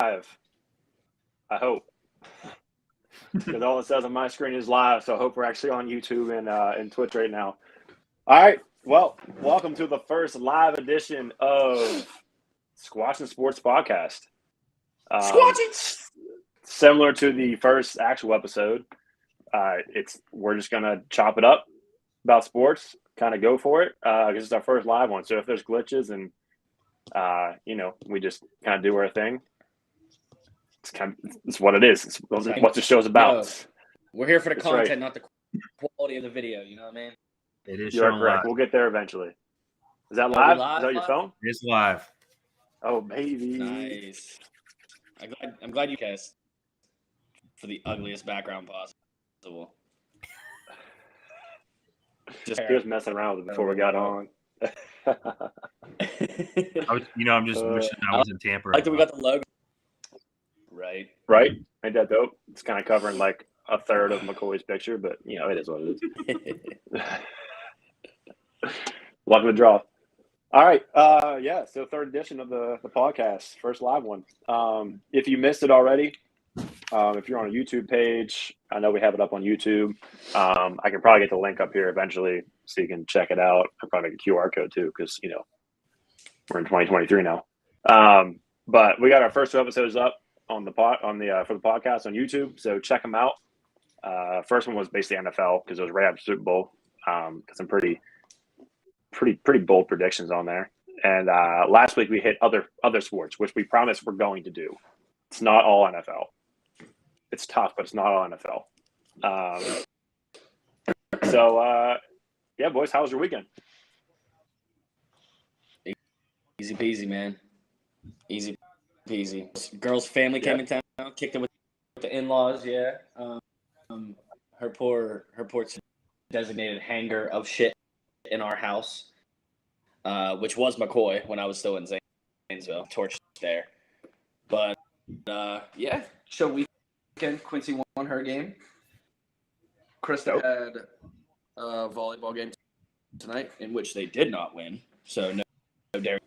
I hope. Because all it says on my screen is live, so I hope we're actually on YouTube and Twitch right now. All right. Well, welcome to the first live edition of Squatchin Sports podcast. Squatchin! Similar to the first actual episode, we're just gonna chop it up about sports, kind of go for it, because it's our first live one. So if there's glitches and we just kind of do our thing. It's what it is. It's what the show's about. Yo, we're here for the content, right. Not the quality of the video. You know what I mean? It is. You're correct. Live. We'll get there eventually. Is that live? Is that your phone? It's live. Oh, baby. Nice. I'm glad you guys for the ugliest background possible. Just messing around with it before we got on. I'm just wishing I wasn't tampering. I like that we got the logo. Right? Ain't that dope? It's kind of covering like a third of McCoy's picture, but it is what it is. Luck of the draw. All right. So third edition of the podcast, first live one. If you missed it already, if you're on a YouTube page, I know we have it up on YouTube. I can probably get the link up here eventually so you can check it out. I'll probably make a QR code too, because we're in 2023 now. But we got our first two episodes up for the podcast on YouTube, so check them out. First one was basically NFL because it was right after Super Bowl. Got some pretty bold predictions on there. And last week we hit other sports, which we promised we're going to do. It's not all NFL. It's tough, but it's not all NFL. Yeah, boys, how was your weekend? Easy peasy, man. Easy peasy. Girl's family came in town, kicked it with the in-laws. Yeah. Her poor designated hanger of shit in our house, which was McCoy when I was still in Zanesville. Torched there, but show weekend. Quincy won her game. Krista had a volleyball game tonight in which they did not win. So no dairy.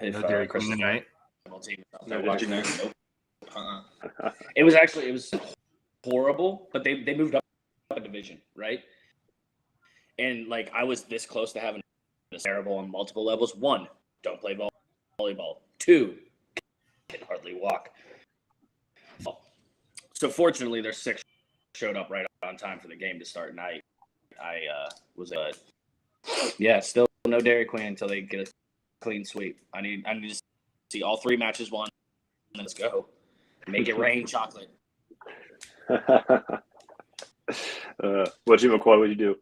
No dairy Queen tonight. Watching there. Nope. It was horrible, but they moved up a division, right? And like I was this close to having this terrible on multiple levels. 1, don't play volleyball. 2, can hardly walk. So fortunately, their 6 showed up right on time for the game to start, and I was still no Dairy Queen until they get a clean sweep. I need to see all 3 matches won. Let's go. Make it rain chocolate. What'd you, McCoy? What'd you do?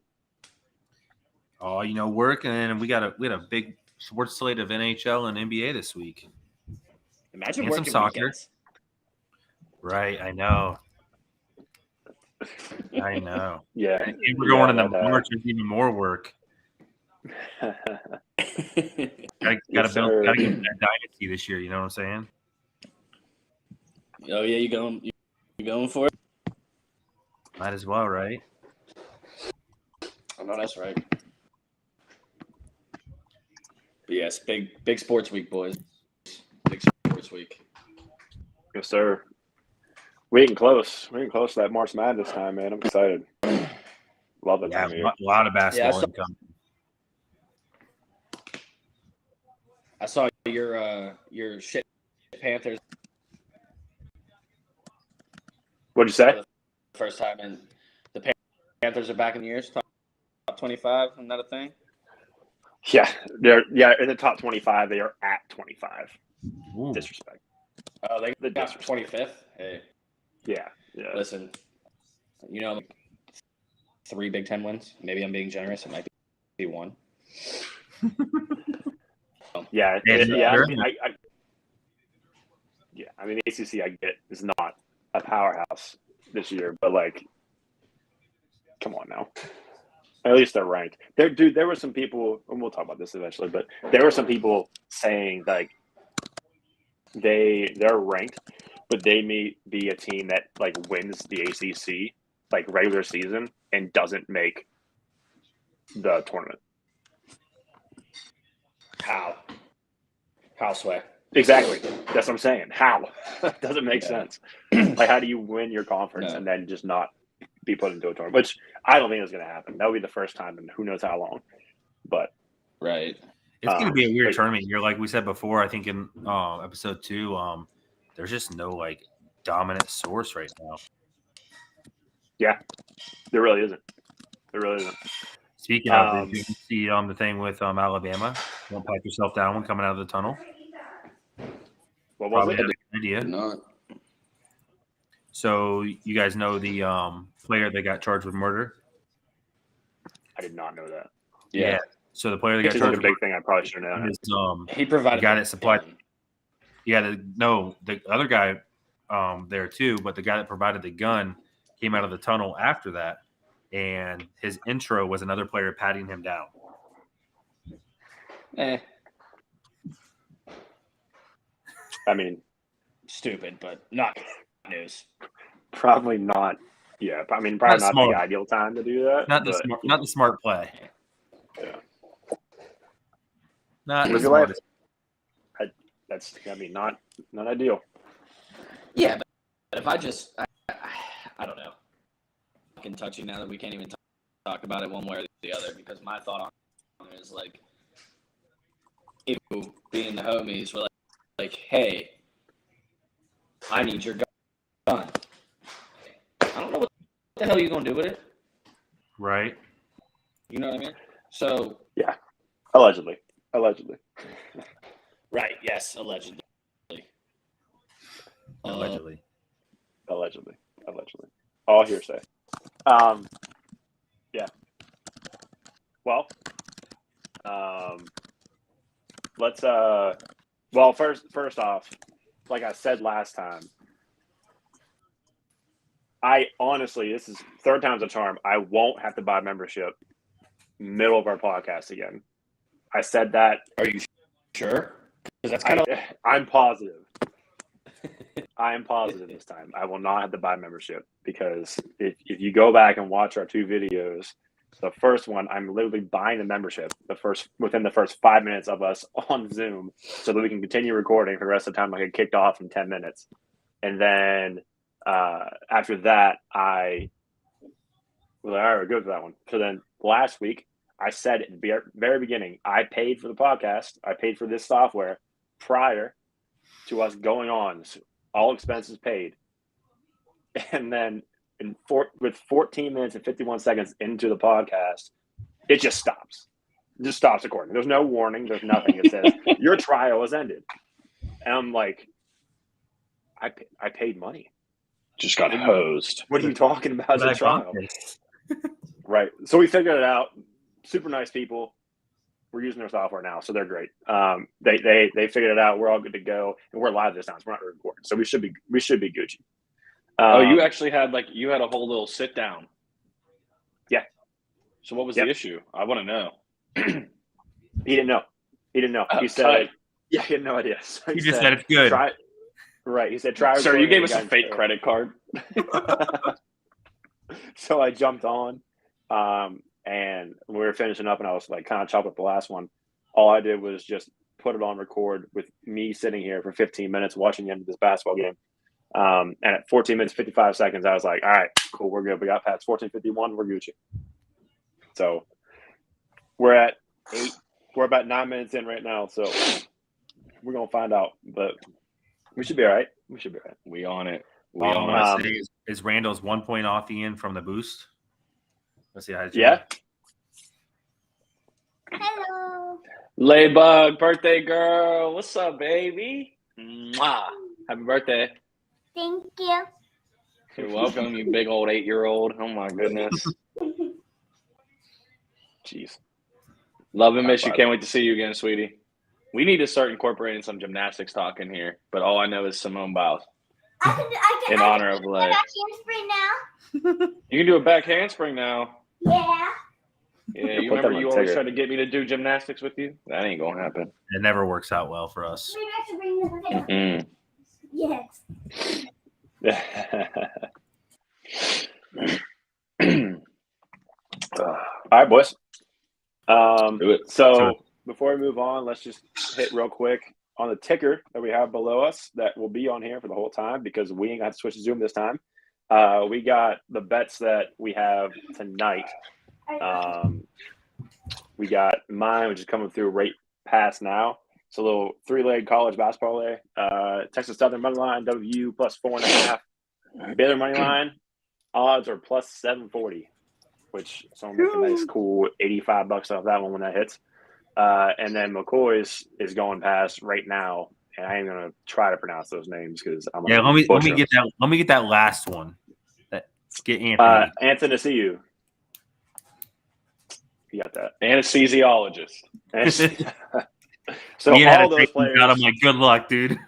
Oh, work, and we had a big sports slate of NHL and NBA this week. Imagine and working some soccer. Weekends. Right, I know. Yeah. And we're going in the March with even more work. Gotta get that dynasty this year. You know what I'm saying? Oh yeah, you going for it? Might as well, right? I know that's right. But yes, big sports week, boys. Big sports week. Yes, sir. We're getting close. We're getting close to that March Madness time, man. I'm excited. Love that time of year. A lot of basketball income. I saw your shit Panthers. What'd you say? First time in the Panthers are back in the years. Top 25, isn't that a thing? Yeah, they're in the top 25. They are at 25. Ooh. Disrespect. Oh, they got 25th. Hey. Yeah. Listen, 3 Big Ten wins. Maybe I'm being generous. It might be 1. Yeah. I mean, ACC I get is not a powerhouse this year, but like, come on now. At least they're ranked. There were some people, and we'll talk about this eventually, but there were some people saying like they're ranked, but they may be a team that like wins the ACC like regular season and doesn't make the tournament. How, Sway? Exactly. That's what I'm saying. How? Doesn't make sense. Like, how do you win your conference and then just not be put into a tournament? Which I don't think is going to happen. That would be the first time in who knows how long. But right, it's going to be a weird tournament. You're like we said before. I think in episode 2, there's just no like dominant source right now. Yeah, there really isn't. There really isn't. Speaking of, did you see the thing with Alabama? Don't pipe yourself down when coming out of the tunnel. What was Probably it? had an idea. not. So you guys know the player that got charged with murder? I did not know that. Yeah. So the player that got It's charged such a big thing. I probably should have known. is He provided the guy that supplied. Yeah, the other guy there too, but the guy that provided the gun came out of the tunnel after that, and his intro was another player patting him down. I mean, stupid, but not news. Probably not. Yeah, I mean, probably not the ideal time to do that. Not the smart play. Yeah. Not the smartest. That's not ideal. Yeah, but if I don't know. Fucking touchy now that we can't even talk about it one way or the other, because my thought on it is like, if being the homies were like, hey, I need your gun. I don't know what the hell you're gonna do with it. Right. You know what I mean? So yeah, allegedly. Right. Yes. Allegedly. Allegedly. All hearsay. Yeah. Well. Let's. Well, first off, like I said last time, I honestly, this is third time's a charm. I won't have to buy membership middle of our podcast again. I said that. Are you sure? Because that's I'm positive. I am positive this time. I will not have to buy membership, because if you go back and watch our 2 videos, the first one, I'm literally buying the membership within the first 5 minutes of us on Zoom, so that we can continue recording for the rest of the time. I get kicked off in 10 minutes. And then after that, I was like, all right, we're good for that one. So then last week, I said at the very beginning, I paid for the podcast. I paid for this software prior to us going on. So all expenses paid. And then with 14 minutes and 51 seconds into the podcast, it just stops. It just stops recording. There's no warning. There's nothing. It says, your trial has ended. And I'm like, I paid money. Just got hosed. What are you talking about as a trial? Right. So we figured it out. Super nice people. We're using their software now, so they're great. They figured it out. We're all good to go, and we're live this time, so we're not recording. So we should be Gucci. You actually had a whole little sit down. Yeah. So what was the issue? I want to know. He didn't know. Oh, he said, "Yeah, he had no idea." So he just said it's good. Right. He said, "Try." Sir, you gave us a fake credit card. So I jumped on, and we were finishing up, and I was like kind of chopped up the last one. All I did was just put it on record with me sitting here for 15 minutes watching the end of this basketball game. And at 14 minutes, 55 seconds, I was like, all right, cool, we're good. We got past 14:51, we're Gucci. So we're at 8. We're about 9 minutes in right now, so we're going to find out. But we should be all right. We on it. All I want to say is Randall's 1 point off Ian from the boost. Let's see how it's Yeah. Hello. Laybug, birthday girl. What's up, baby? Mwah. Happy birthday. Thank you. You're welcome, you big old 8-year-old. Oh, my goodness. Jeez. Love and miss you. Can't wait to see you again, sweetie. We need to start incorporating some gymnastics talk in here, but all I know is Simone Biles. In honor of Lay. Handspring now. You can do a back handspring now. Yeah. Yeah, you remember you always tried to get me to do gymnastics with you? That ain't going to happen. It never works out well for us. Maybe I should bring this Yes. All right, boys. Do it. So before we move on, let's just hit real quick on the ticker that we have below us that will be on here for the whole time because we ain't got to switch to Zoom this time. We got the bets that we have tonight. We got mine, which is coming through right past now. It's a little 3-leg college basketball lay. Texas Southern money line, WU plus 4.5. Baylor money line, odds are plus 740, which someone make a nice cool $85 off that one when that hits. And then McCoy's is going past right now, and I ain't gonna try to pronounce those names because I'm gonna let me get that last one. Let's get Anthony. Anthony. You got that. Anesthesiologist. So all those players. I'm like, good luck, dude.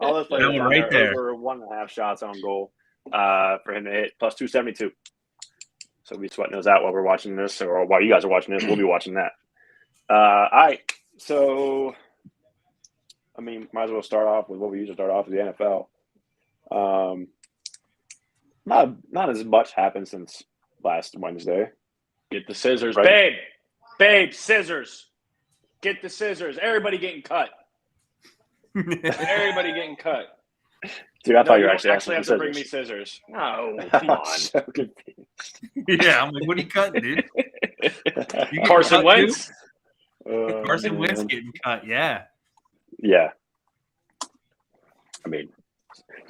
All those players right there. Over 1.5 shots on goal for him to hit plus 272. So we'll be sweating those out while we're watching this, or while you guys are watching this, we'll be watching that. All right. So, I mean, might as well start off with what we usually start off with the NFL. Not as much happened since last Wednesday. Get the scissors. Right. Babe, scissors. Get the scissors. Everybody getting cut. Everybody getting cut. Dude, I thought you were actually have to bring me scissors. No, come on. So confused. Yeah, I'm like, what are you cutting, dude? Carson Wentz. Carson Wentz getting cut, yeah. Yeah. I mean,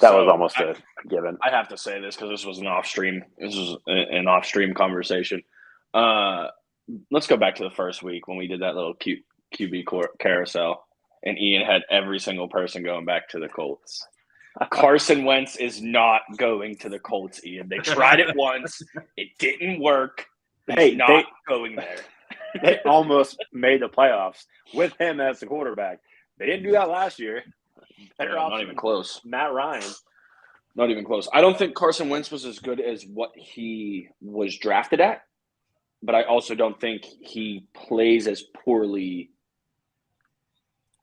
that was almost a given. I have to say this because this was an off-stream. This was an off-stream conversation. Let's go back to the first week when we did that little QB carousel, and Ian had every single person going back to the Colts. Carson Wentz is not going to the Colts, Ian. They tried it once. It didn't work. He's not going there. They almost made the playoffs with him as the quarterback. They didn't do that last year. Not even close. Matt Ryan. Not even close. I don't think Carson Wentz was as good as what he was drafted at, but I also don't think he plays as poorly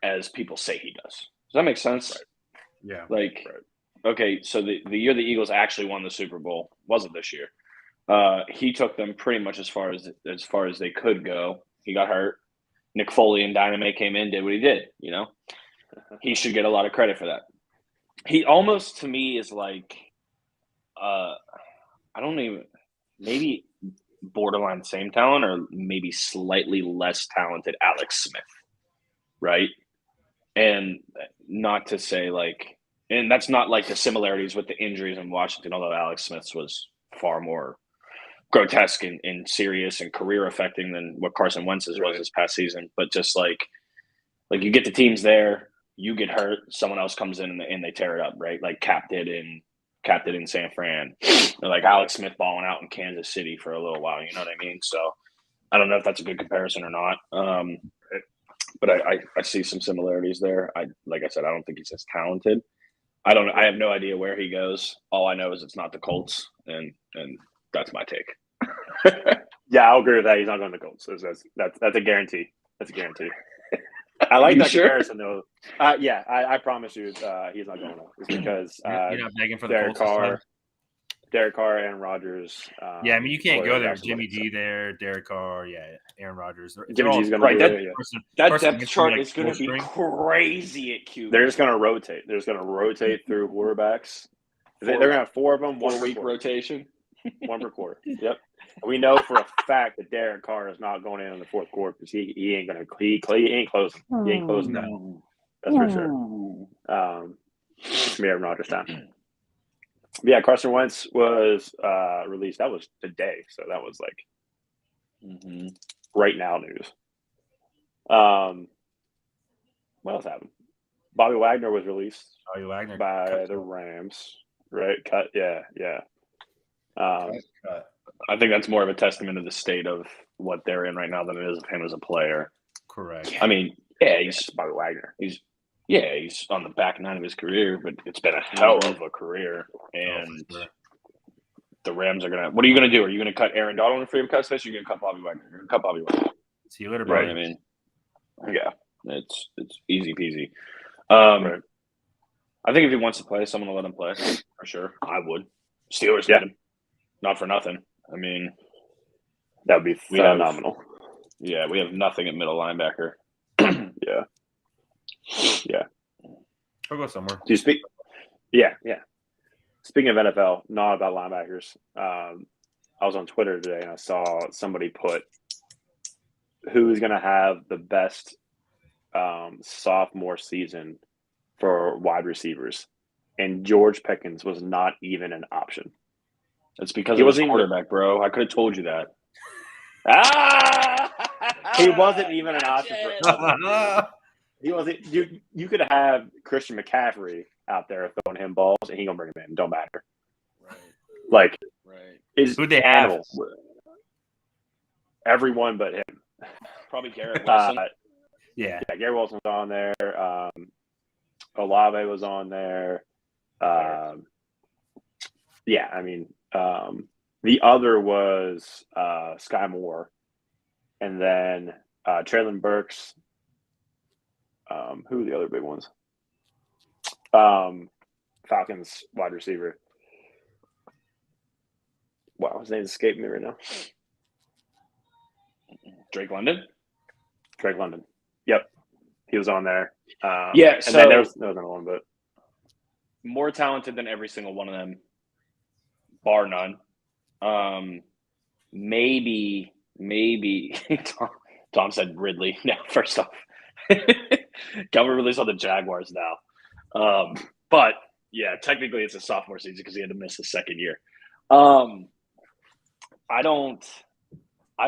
as people say he does. Does that make sense? Right. Yeah. Like, okay, so the year the Eagles actually won the Super Bowl, wasn't this year. He took them pretty much as far as they could go. He got hurt. Nick Foley and Dynamite came in, did what he did, you know? He should get a lot of credit for that. He almost, to me, is like, maybe borderline same talent or maybe slightly less talented Alex Smith, right? And not to say like, and that's not like the similarities with the injuries in Washington, although Alex Smith's was far more grotesque and serious and career affecting than what Carson Wentz's was this past season. But just like you get the teams there, you get hurt, someone else comes in and they tear it up, right? Like Cap did in San Fran, or like Alex Smith balling out in Kansas City for a little while. You know what I mean? So I don't know if that's a good comparison or not. But I see some similarities there. Like I said, I don't think he's as talented. I have no idea where he goes. All I know is it's not the Colts, and that's my take. Yeah, I'll agree with that. He's not going to the Colts. That's a guarantee. That's a guarantee. I like that comparison, though. Yeah, I promise you, he's not going to. It's because you're not begging for the Colts. Derek Carr, Aaron Rodgers. Yeah, I mean, you can't go there. Jimmy G there, Derek Carr, Aaron Rodgers. Jimmy G's going to be that depth chart is going to be crazy at QB. They're just going to rotate. They're just going to rotate through quarterbacks. They're going to have 4 of them, 1 week rotation. 1 per quarter. Yep. We know for a fact that Derek Carr is not going in the 4th quarter because he ain't going to he ain't closing. He ain't closing that. That's for sure. It's me, Aaron Rodgers time. Yeah, Carson Wentz was released. That was today, so that was like right now news. What else happened? Bobby Wagner was released by the Rams. Right? Cut. Yeah. I think that's more of a testament of the state of what they're in right now than it is of him as a player. Correct. I mean, he's Bobby Wagner. He's on the back 9 of his career, but it's been a hell of a career. And the Rams are going to – what are you going to do? Are you going to cut Aaron Donald in free cut space, or are you going to cut Bobby Wagner? You're going to cut Bobby Wagner. See you later, right? I mean, yeah, it's easy peasy. Right. I think if he wants to play, someone will let him play for sure. I would. Steelers get him. Not for nothing. I mean, that would be phenomenal. We have nothing at middle linebacker. Yeah. Yeah. I'll go somewhere. Do you speak? Yeah. Speaking of NFL, not about linebackers. I was on Twitter today and I saw somebody put who's going to have the best sophomore season for wide receivers, and George Pickens was not even an option. It's because He he was wasn't even- quarterback, bro. I could have told you that. He wasn't even an option for other. Right. He wasn't. You could have Christian McCaffrey out there throwing him balls, and he gonna bring him in. Don't matter. Like, is Who'd they have? animal. Everyone but him. Probably Garrett Wilson. Yeah. Yeah, Gary Wilson was on there. Olave was on there. Yeah, I mean, the other was Sky Moore, and then Traylon Burks. Who are the other big ones? Falcons wide receiver. Wow, his name escaping me right now. Drake London. Drake London. Yep, he was on there. Yeah, and so then there was another one, but more talented than every single one of them, bar none. Maybe Tom said Ridley. No, first off, Calvin Ridley's on the Jaguars now. But yeah, technically it's a sophomore season because he had to miss the second year. I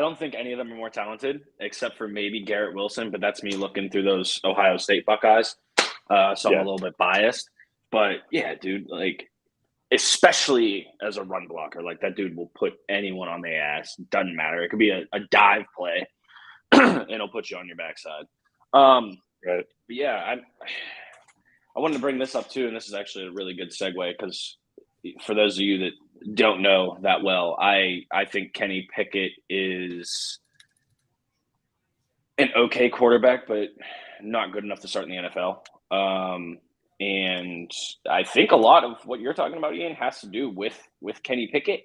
don't think any of them are more talented, except for maybe Garrett Wilson, but that's me looking through those Ohio State Buckeyes. So I'm a little bit biased. But yeah, dude, like, especially as a run blocker, like that dude will put anyone on their ass. Doesn't matter. It could be a dive play, and it'll put you on your backside. right. But yeah, I wanted to bring this up too, and this is actually a really good segue because for those of you that don't know that well, I think Kenny Pickett is an okay quarterback, but not good enough to start in the NFL. And I think a lot of what you're talking about, Ian, has to do with Kenny Pickett.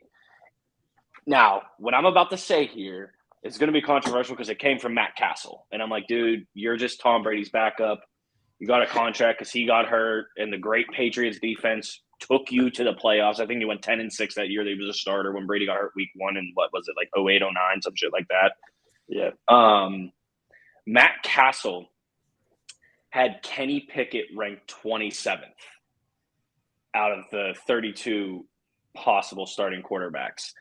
Now, what I'm about to say here is going to be controversial because it came from Matt Castle. And I'm like, dude, you're just Tom Brady's backup. You got a contract because he got hurt, and the great Patriots defense took you to the playoffs. I think you went 10-6 that year. They was a starter when Brady got hurt week 1 and what was it, like 08, 09, some shit like that. Yeah. Matt Castle had Kenny Pickett ranked 27th out of the 32 possible starting quarterbacks.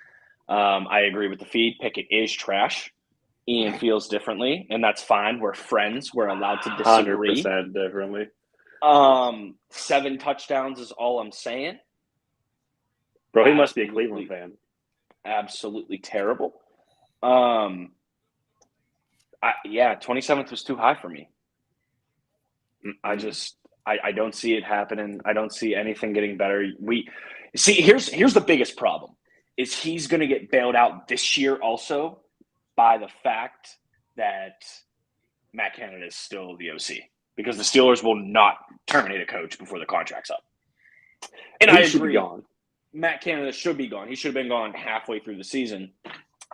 I agree with the feed. Pickett is trash. Ian feels differently, and that's fine. We're friends. We're allowed to disagree. 100% differently. 7 touchdowns is all I'm saying. Bro, he must be a Cleveland fan. Absolutely terrible. 27th was too high for me. I don't see it happening. I don't see anything getting better. Here's the biggest problem is he's going to get bailed out this year also by the fact that Matt Canada is still the OC because the Steelers will not terminate a coach before the contract's up. And I should agree. be gone. Matt Canada should be gone. He should have been gone halfway through the season.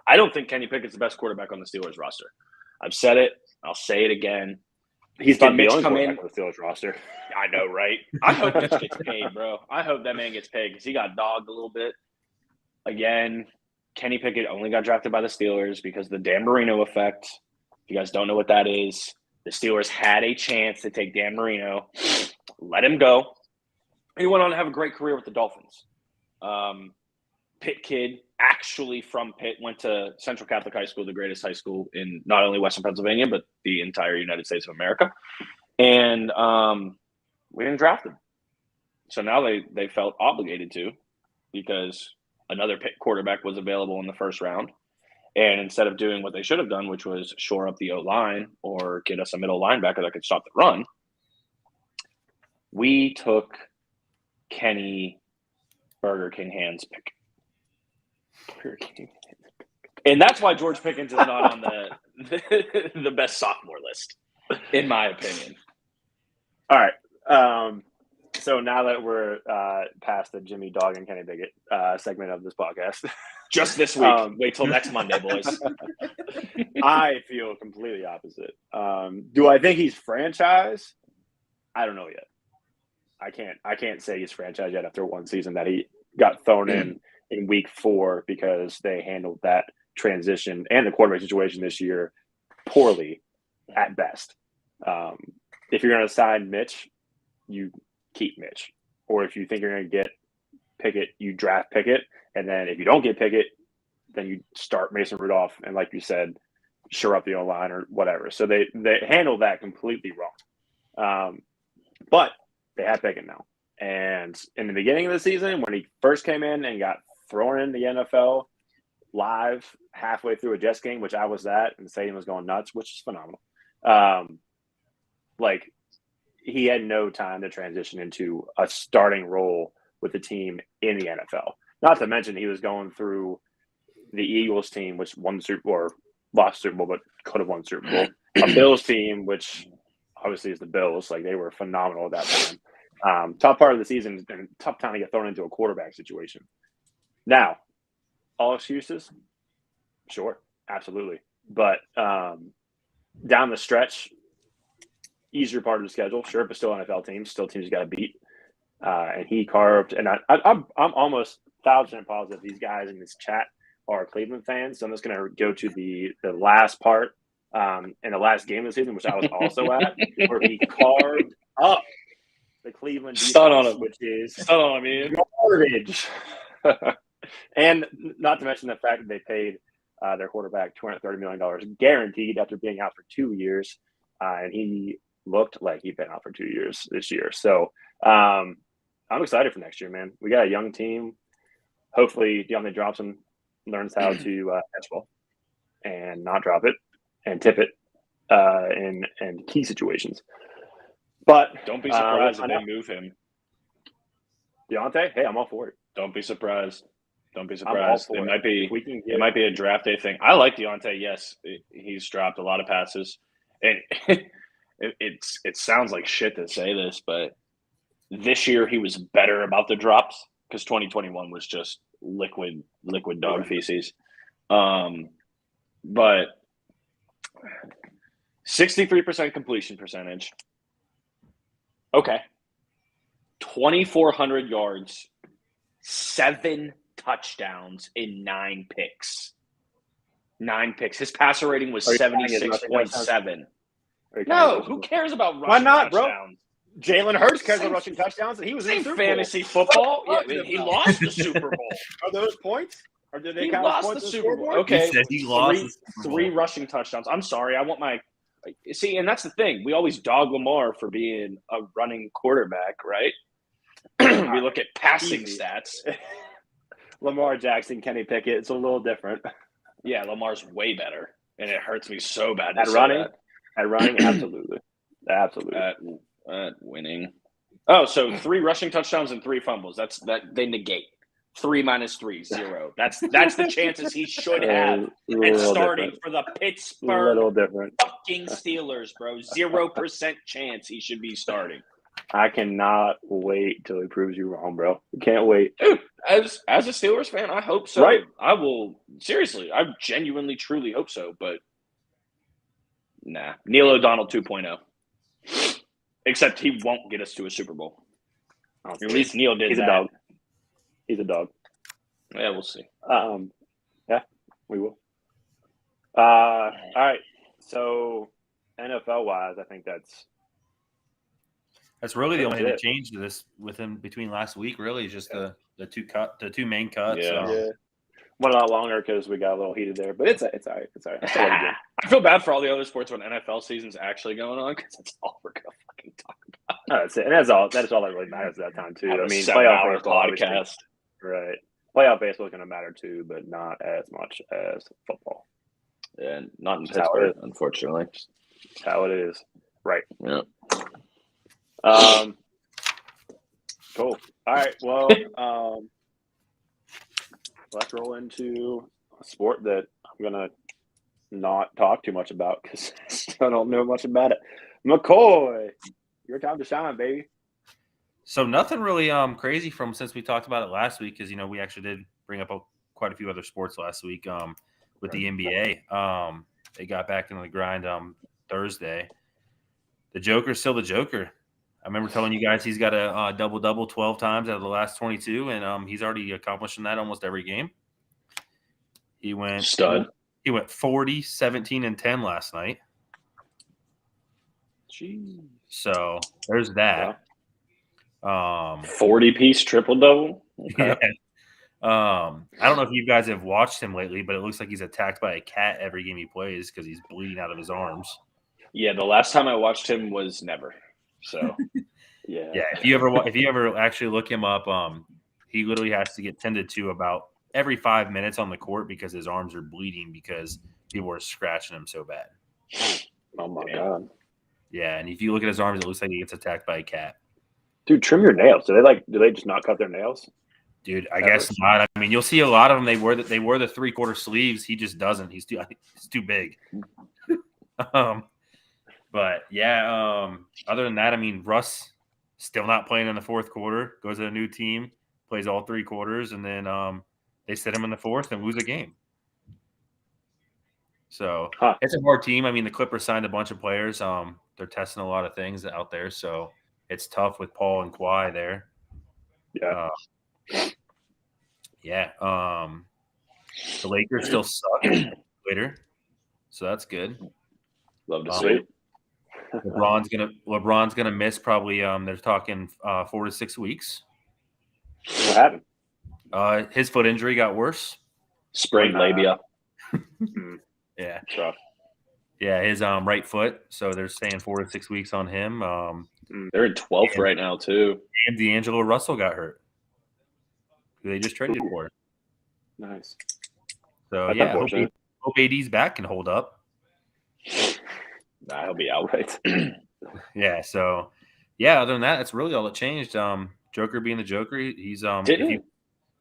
I don't think Kenny Pickett's the best quarterback on the Steelers roster. I've said it. I'll say it again. He's Did not the Mitch only come quarterback in? on the Steelers roster. I know, right? I hope Mitch gets paid, bro. I hope that man gets paid because he got dogged a little bit. Again, Kenny Pickett only got drafted by the Steelers because of the Dan Marino effect. If you guys don't know what that is, the Steelers had a chance to take Dan Marino, let him go. He went on to have a great career with the Dolphins. Pitt kid, actually from Pitt, went to Central Catholic High School, the greatest high school in not only Western Pennsylvania, but the entire United States of America. And we didn't draft him. So now they felt obligated to because another Pitt quarterback was available in the first round. And instead of doing what they should have done, which was shore up the O-line or get us a middle linebacker that could stop the run, we took Kenny Burger King Hands pick. And that's why George Pickens is not on the best sophomore list, in my opinion. All right. So now that we're past the Jimmy Dog and Kenny Pickett segment of this podcast, just this week. Wait till next Monday, boys. I feel completely opposite. Do I think he's franchise? I don't know yet. I can't say he's franchise yet after one season that he got thrown in week 4 because they handled that transition and the quarterback situation this year poorly at best. If you're going to sign Mitch, you keep Mitch. Or if you think you're going to get Pickett, you draft Pickett. And then if you don't get Pickett, then you start Mason Rudolph. And like you said, shore up the O-line or whatever. So they handled that completely wrong. But they have Pickett now. And in the beginning of the season, when he first came in and got thrown in the NFL live halfway through a Jets game, which I was at, and the stadium was going nuts, which is phenomenal. Like, he had no time to transition into a starting role with the team in the NFL. Not to mention he was going through the Eagles team, which won the Super Bowl, or lost the Super Bowl, but could have won the Super Bowl. A Bills team, which obviously is the Bills. Like, they were phenomenal at that time. Tough part of the season and tough time to get thrown into a quarterback situation. Now, all excuses? Sure, absolutely. But down the stretch, easier part of the schedule, sure, but still NFL teams, still teams you got to beat. And he carved, and I'm almost 1,000% positive these guys in this chat are Cleveland fans. So I'm just going to go to the last part in the last game of the season, which I was also at, where he carved up the Cleveland defense, Stun on him. which is Stun on him, Ian. garbage. And not to mention the fact that they paid their quarterback $230 million guaranteed after being out for 2 years. And he looked like he'd been out for 2 years this year. So I'm excited for next year, man. We got a young team. Hopefully DeAndre Johnson learns how to catch ball and not drop it and tip it in key situations. But Don't be surprised if they move him. Deontay, hey, I'm all for it. Don't be surprised. Don't be I'm all surprised. for It might be. We can It might be a draft day thing. I like Deontay. Yes, he's dropped a lot of passes, and it sounds like shit to say this, but this year he was better about the drops because 2021 was just liquid dog feces. But 63% completion percentage. Okay. 2,400 yards, 7 touchdowns in 9 picks. 9 picks. His passer rating was 76.7. No, who cares about rushing Why not, touchdowns? bro? Jalen Hurts cares about rushing touchdowns, and he was in the Super Bowl. Fantasy football. Yeah, he lost the Super Bowl. Are those points? Or did they He count as lost points the in Super Bowl. scoreboard? Okay, He said he lost the Super Bowl. 3 rushing touchdowns. I'm sorry. I want my – see, and that's the thing. We always dog Lamar for being a running quarterback, right? We look at passing Easy. stats. Lamar Jackson, Kenny Pickett, it's a little different. Yeah, Lamar's way better, and it hurts me so bad to At say running? that. At running, absolutely. Absolutely. At winning. Oh, so 3 rushing touchdowns and 3 fumbles. That they negate. 3 minus 3, 0. That's the chances he should have at starting for the A Pittsburgh little different. fucking Steelers, bro. 0% chance he should be starting. I cannot wait till he proves you wrong, bro. Can't wait. Dude, as a Steelers fan, I hope so. Right. I will seriously. I genuinely, truly hope so. But nah, Neil O'Donnell 2.0. Except he won't get us to a Super Bowl. At least Neil did. He's that. a dog. He's a dog. Yeah, we'll see. Yeah, we will. All right. So NFL wise, I think that's really the only thing that it. changed to this between last week. Really, is just the 2 main cuts. Yeah. Yeah. Went a lot longer because we got a little heated there, but it's all right. It's all right. It's all right. I feel bad for all the other sports when NFL season's actually going on because that's all we're gonna fucking talk about. That's it. And that's all that really matters at that time too. Have I a mean, 7-hour baseball, obviously, podcast. right? Playoff baseball is going to matter too, but not as much as football. And not in That's how it Pittsburgh, is. unfortunately. That's how it is. Right. Yeah. Cool. All right. Well, let's roll into a sport that I'm gonna not talk too much about because I don't know much about it. McCoy, your time to shine, baby. So nothing really crazy from since we talked about it last week, because we actually did bring up quite a few other sports last week with the NBA. They got back into the grind Thursday. The Joker's still the Joker. I remember telling you guys he's got a double-double 12 times out of the last 22, and he's already accomplishing that almost every game. He went Stud. He went 40, 17, and 10 last night. Jeez. So there's that. 40-piece triple-double? Okay. Yeah. I don't know if you guys have watched him lately, but it looks like he's attacked by a cat every game he plays because he's bleeding out of his arms. Yeah, the last time I watched him was never. So Yeah. Yeah, if you ever actually look him up, he literally has to get tended to about every 5 minutes on the court because his arms are bleeding because people are scratching him so bad. Oh my god. Yeah, and if you look at his arms, it looks like he gets attacked by a cat. Dude, trim your nails. Do they just not cut their nails? Dude, I guess not. I mean, you'll see a lot of them. They wear the 3/4 sleeves. He just doesn't. He's too big. But yeah. Other than that, I mean, Russ still not playing in the fourth quarter. Goes to a new team, plays all 3 quarters, and then they sit him in the fourth and lose a game. So It's a hard team. I mean, the Clippers signed a bunch of players. They're testing a lot of things out there, so it's tough with Paul and Kawhi there. Yeah. The Lakers still suck later, so that's good. Love to see it. LeBron's gonna miss probably. They're talking 4 to 6 weeks. What happened? His foot injury got worse. Sprained labia. Yeah, tough. Yeah, his right foot. So they're saying 4 to 6 weeks on him. They're in 12th right now too. And D'Angelo Russell got hurt. Who they just traded for. Nice. So hope AD's back can hold up. Nah, he'll be out. Right. Yeah. So other than that, that's really all that changed. Joker being the Joker, he's if you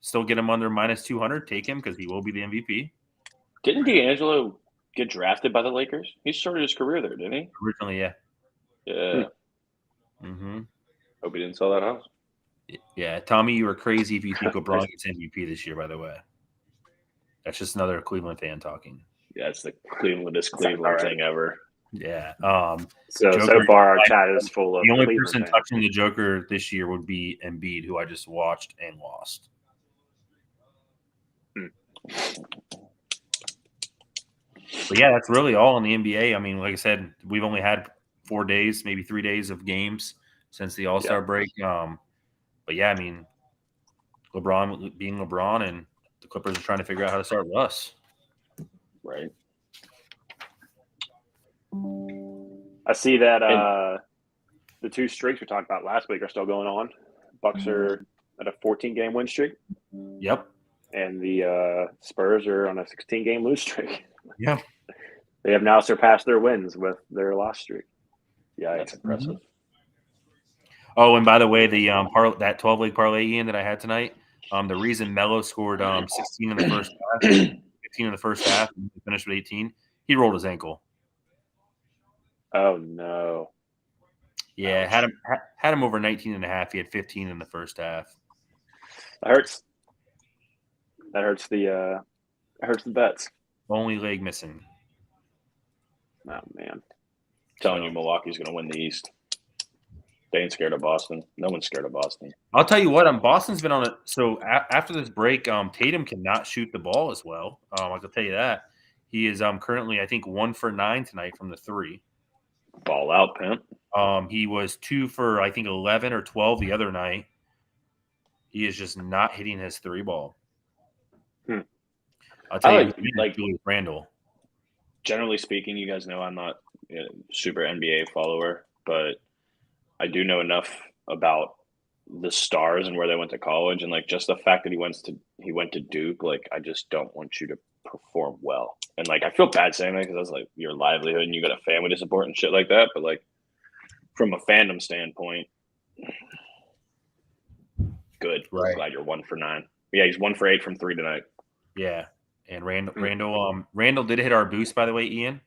still get him under minus 200, take him because he will be the MVP. Didn't D'Angelo get drafted by the Lakers? He started his career there, didn't he? Originally, yeah. Yeah. Mm-hmm. Hope he didn't sell that house. Yeah, Tommy, you were crazy if you think LeBron gets MVP this year, by the way. That's just another Cleveland fan talking. Yeah, it's the Cleveland thing ever. Yeah. So far, our chat is full of the only Cleveland person fans. touching the Joker this year would be Embiid, who I just watched and lost. But yeah, that's really all in the NBA. I mean, like I said, we've only had 4 days, maybe 3 days of games since the All-Star break. But yeah, I mean, LeBron being LeBron, and the Clippers are trying to figure out how to start Russ. Right. I see that the 2 streaks we talked about last week are still going on. Bucks are at a 14-game win streak. Yep. And the Spurs are on a 16-game lose streak. Yeah. They have now surpassed their wins with their loss streak. Yeah, that's impressive. Mm-hmm. Oh, and by the way, the that 12-leg parlay Ian that I had tonight, the reason Melo scored 16 in the first half, 15 in the first half, and finished with 18, he rolled his ankle. Oh no. Yeah, had him over 19 and a half. He had 15 in the first half. That hurts. That hurts the bets. Only leg missing. Oh man. Telling you Milwaukee's going to win the East. They ain't scared of Boston. No one's scared of Boston. I'll tell you what, Boston's been on it. So after this break, Tatum cannot shoot the ball as well. I can tell you that. He is currently, I think, 1 for 9 tonight from the 3. Ball out, pimp. He was 2 for, I think, 11 or 12 the other night. He is just not hitting his 3 ball. I'll tell you, like Julius Randle. Generally speaking, you guys know I'm not a super NBA follower, but I do know enough about the stars and where they went to college, and like just the fact that he went to Duke. Like, I just don't want you to perform well, and like I feel bad saying that because that's like your livelihood and you got a family to support and shit like that. But like from a fandom standpoint, good. Right. I'm glad you're 1 for 9. Yeah, he's 1 for 8 from 3 tonight. Yeah, and Randall did hit our boost, by the way, Ian.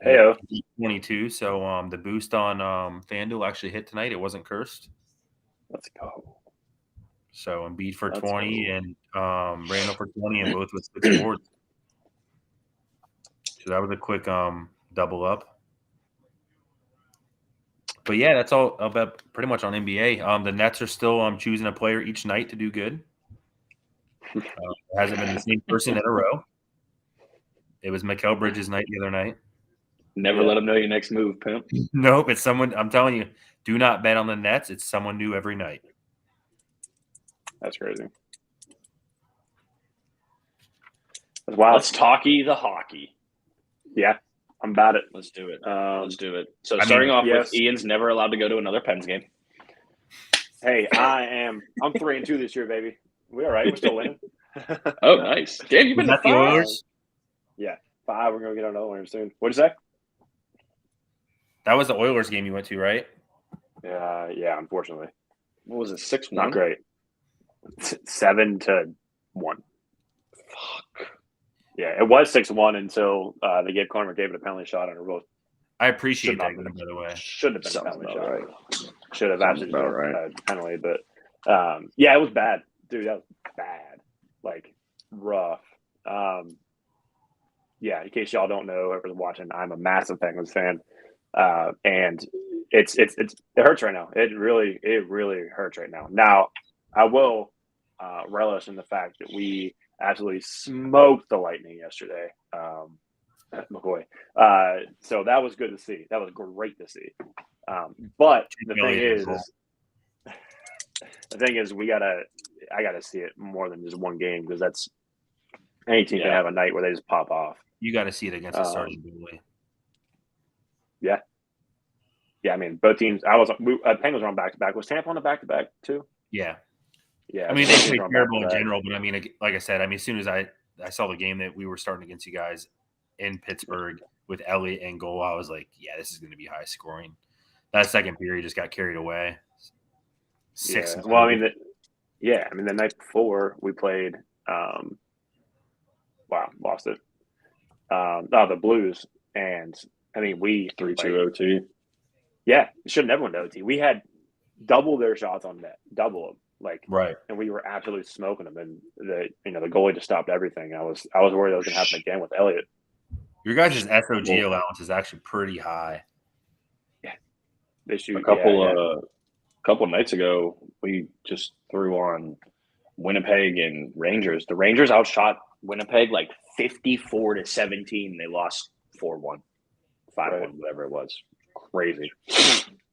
Heyo. 22. So the boost on FanDuel actually hit tonight. It wasn't cursed. Let's go. So Embiid for 20 and Randall for 20, and both with 6 boards. So that was a quick double up. But yeah, that's all about pretty much on NBA. The Nets are still choosing a player each night to do good. It hasn't been the same person in a row. It was Mikal Bridges' night the other night. Never let them know your next move, pimp. Nope, it's someone. I'm telling you, do not bet on the Nets. It's someone new every night. That's crazy. That's wild. Let's talkie the hockey. Yeah, I'm about it. Let's do it. Let's do it. So I starting mean, off yes. with Ian's never allowed to go to another Pens game. Hey, I'm 3-2 this year, baby. We all right. We're still winning. Oh, nice. Damn, you've Was been that to the 5. Oilers? Yeah, 5. We're gonna get another one soon. What'd you say? That was the Oilers game you went to, right? Yeah. Unfortunately, What was it, 6-1? not great. 7-1. Fuck. Yeah, it was 6-1 until they gave it a penalty shot on a real. I appreciate Should that, not have by the way. Should have been Sounds a penalty about shot. right. Should have Sounds absolutely about been right. a penalty, but yeah, it was bad, dude. That was bad, like rough. Yeah, in case y'all don't know, whoever's watching, I'm a massive Penguins fan, and it hurts right now. It really hurts right now. Now, I will relish in the fact that we absolutely smoked the Lightning yesterday. McCoy. So that was good to see. That was great to see. But the thing is, I gotta see it more than just one game, because that's any team can have a night where they just pop off. You got to see it against the starting goalie. Yeah. I mean, both teams. Penguins were on back-to-back. Was Tampa on a back-to-back too? Yeah. Yeah. I mean, they played terrible in general, but I mean, like I said, as soon as I saw the game that we were starting against you guys in Pittsburgh with Elliott and goal, I was like, yeah, this is going to be high scoring. That second period just got carried away. 6. Yeah. Well, I mean, the night before we played. Lost it. The Blues, and I mean, we 3-2 OT. Yeah, should have never went to OT. We had double their shots on net, double them, right, and we were absolutely smoking them. And the goalie just stopped everything. I was worried that was going to happen again with Elliott. Your guys' SOG allowance is actually pretty high. Yeah, they shoot a couple nights ago. We just threw on Winnipeg and Rangers. The Rangers outshot Winnipeg 54-17. They lost 4-1, 5-1, whatever it was. Crazy.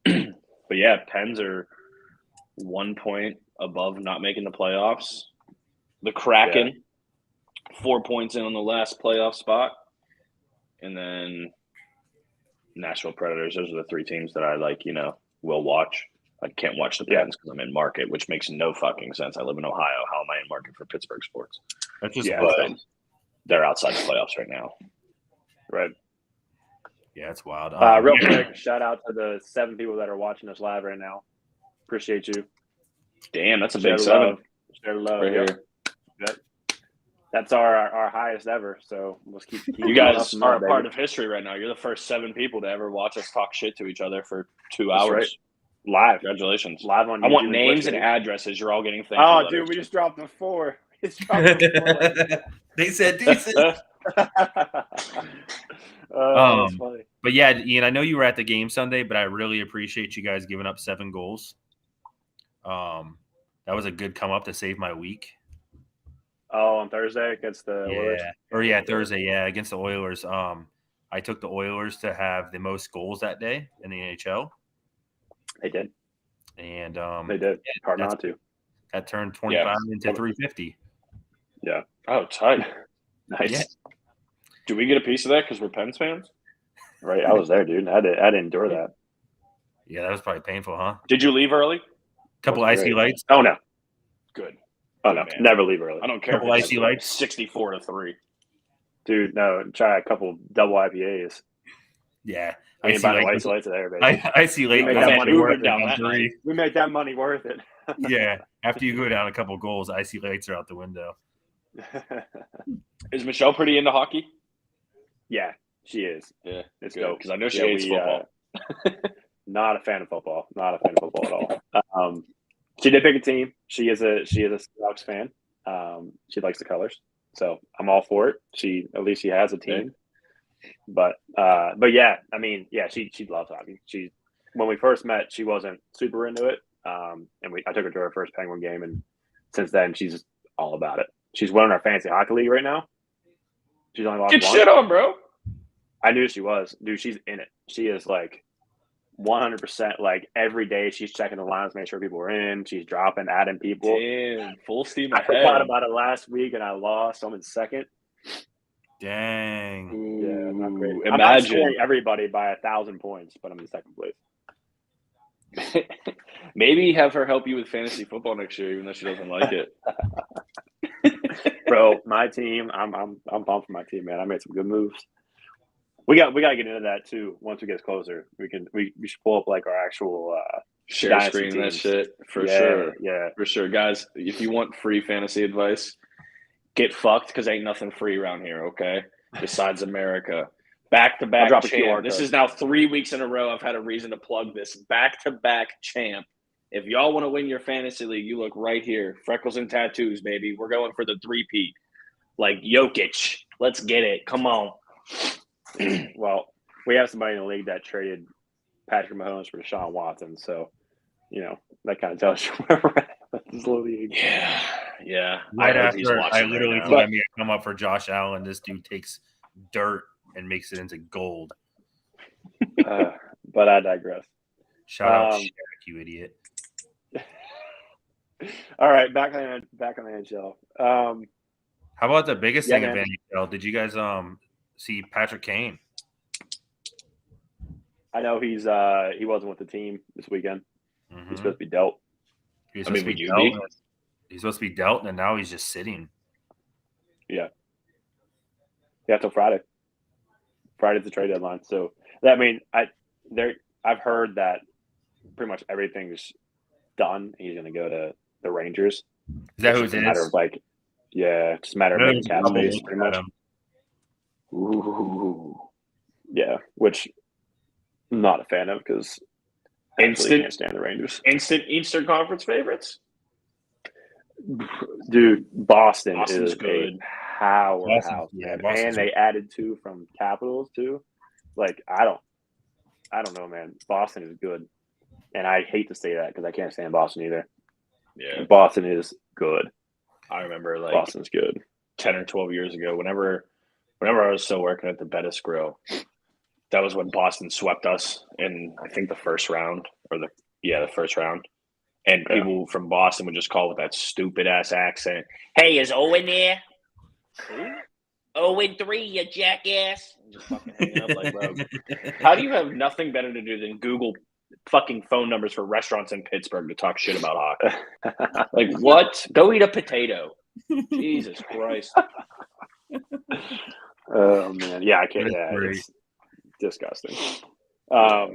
But yeah, Pens are 1 point above not making the playoffs. The Kraken, 4 points in on the last playoff spot. And then Nashville Predators. Those are the 3 teams that I will watch. I can't watch the Pens because I'm in market, which makes no fucking sense. I live in Ohio. How am I in market for Pittsburgh sports? That's just but they're outside the playoffs right now. Right. Yeah, it's wild. Real quick, shout out to the 7 people that are watching us live right now. Appreciate you. Damn, that's a big 7. Share love. Right here. Yep. That's our highest ever. So let's keep you guys are a part of history right now. You're the first 7 people to ever watch us talk shit to each other for 2 hours. Right. Live. Congratulations. Live on YouTube. I want names and addresses. You're all getting thank you letters. Dude, we just dropped the 4. They said decent. That's funny. But yeah, Ian, I know you were at the game Sunday, but I really appreciate you guys giving up 7 goals. That was a good come up to save my week. Oh, on Thursday against the Oilers? Thursday, against the Oilers. I took the Oilers to have the most goals that day in the NHL. They did. And they did. Hard not to. That turned 25 into 350. Yeah. Oh, tight. Nice. Yeah. Do we get a piece of that because we're Pens fans? Right. I was there, dude. I had to endure that. Yeah, that was probably painful, huh? Did you leave early? Couple icy lights. Oh, no. Good. Oh, no. Man. Never leave early. I don't care. Couple icy lights. 64-3. Dude, no. Try a couple double IPAs. Yeah. Icy lights there, baby. Icy late. We made that money worth it. We made that money worth it. Yeah. After you go down a couple goals, icy lights are out the window. Is Michelle pretty into hockey? Yeah, she is. Yeah, it's good dope. because I know she hates football. Not a fan of football. Not a fan of football at all. She did pick a team. She is a Seahawks fan. She likes the colors, so I'm all for it. At least she has a team. But yeah, I mean, yeah, she loves hockey. when we first met, she wasn't super into it. And I took her to her first Penguin game, and since then she's all about it. She's winning our fantasy hockey league right now. She's only lost Get one. shit on, bro. I knew she was. Dude, she's in it. She is like 100%. Like every day she's checking the lines, make sure people are in. She's dropping, adding people. Damn, full steam I ahead. forgot about it last week, and I lost. I'm in second. Dang. Yeah, not great. Ooh, I'm not scoring everybody by 1,000 points, but I'm in second place. Maybe have her help you with fantasy football next year, even though she doesn't like it. Bro, my team, I'm pumped for my team, man. I made some good moves. We got to get into that too. Once we get closer, we should pull up like our actual Share dynasty screen that teams. shit for Yeah, sure. Yeah, For sure, guys. If you want free fantasy advice, get fucked because ain't nothing free around here. Okay, besides America. Back-to-back drop a champ. QR This code. is now 3 weeks in a row. I've had a reason to plug this. Back-to-back champ. If y'all want to win your fantasy league, you look right here. Freckles and tattoos, baby. We're going for the three-peat. Like Jokic. Let's get it. Come on. Well, we have somebody in the league that traded Patrick Mahomes for Deshaun Watson, so that kind of tells you where we're at with this league. Yeah. Right I hope he's after I watching literally right thought now. I may come up for Josh Allen, this dude takes dirt and makes it into gold. But I digress. Shout out Shaq, you idiot. All right, back on the NHL. How about the biggest Yeah, thing in man. NHL? Did you guys see Patrick Kane? I know he wasn't with the team this weekend. Mhm. He's supposed to be dealt. He's I mean, supposed to be would you dealt. He's supposed to be dealt, and now he's just sitting. Yeah, till Friday. Friday's the trade deadline. So I've heard that pretty much everything's done. He's going to go to the Rangers. Is that who it It's just a matter is? of just a matter of making cap space, pretty much. Ooh. Yeah, which I'm not a fan of because I actually can't stand the Rangers. Instant Eastern Conference favorites? Dude, Boston's is good. good. Powerhouse, man. And they added 2 from Capitals too. Like I don't know, man. Boston is good, and I hate to say that because I can't stand Boston either. Yeah. Boston is good. I remember like Boston's good. 10 or 12 years ago, whenever I was still working at the Bettis Grill, that was when Boston swept us in, I think, the first round the first round. And people from Boston would just call with that stupid ass accent. Hey, is Owen there? Who? Owen 3, you jackass. And just fucking hanging up like, bro. How do you have nothing better to do than Google fucking phone numbers for restaurants in Pittsburgh to talk shit about hockey? Like, what? Go eat a potato. Jesus Christ. Oh man, yeah, I can't. Yeah, it's disgusting. But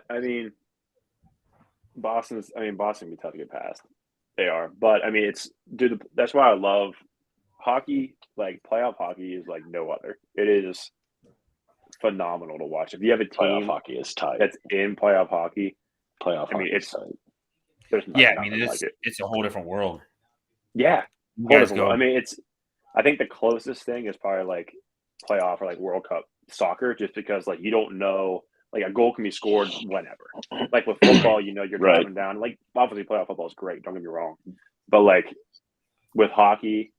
I mean, Boston can be tough to get past. They are, but I mean, that's why I love hockey. Like playoff hockey is like no other. It is phenomenal to watch. If you have a Playoff team hockey is tight. that's in playoff hockey, It's tight. There's nothing like it. It's a whole different world. Yeah, You guys go. I mean, I think the closest thing is probably like playoff or like World Cup soccer, just because like you don't know, like a goal can be scored whenever. Like with football, you're driving down. Like obviously, playoff football is great. Don't get me wrong, but like with hockey,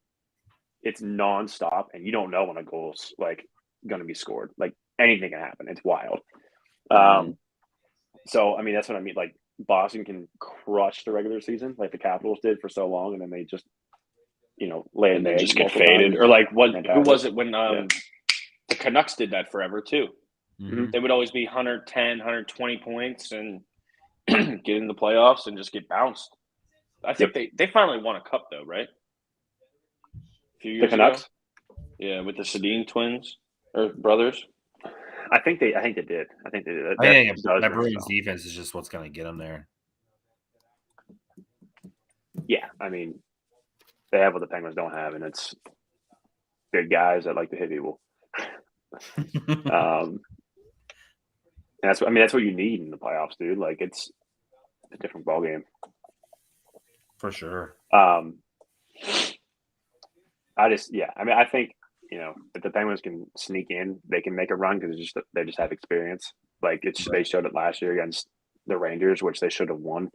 it's nonstop, and you don't know when a goal's like going to be scored. Like anything can happen. It's wild. So I mean, that's what I mean. Like Boston can crush the regular season, like the Capitals did for so long, and then they just lay an And they egg just get multiple faded. times. Or like who Fantastic. was it when the Canucks did that forever too? Mhm. They would always be 110, 120 points and get in the playoffs and just get bounced. I think they finally won a cup though, right? A few years The Canucks? ago. Yeah, with the Sedin twins or brothers. I think they did. I think they did. I think that Bruins defense is just what's going to get them there. Yeah, I mean, they have what the Penguins don't have, and it's big guys that like to hit people. And that's what you need in the playoffs, dude. Like it's a different ballgame. For sure. I think if the Penguins can sneak in, they can make a run because they just have experience. Like they showed it last year against the Rangers, which they should have won.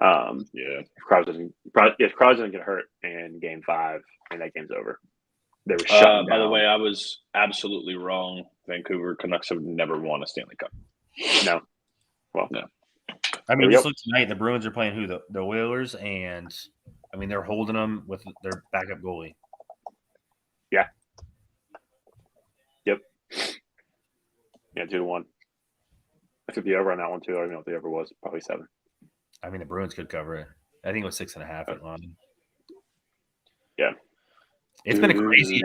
If Crowder doesn't get hurt in Game 5, and that game's over. They were shut down. By the way, I was absolutely wrong. Vancouver Canucks have never won a Stanley Cup. No. Well, no. I mean, just look tonight. The Bruins are playing who? The Oilers, and I mean they're holding them with their backup goalie. Yeah. Yep. Yeah, 2-1. I took the over on that one too. I don't know what the over was. Probably 7. I mean, the Bruins could cover it. I think it was 6.5 at London. Yeah. It's been a crazy.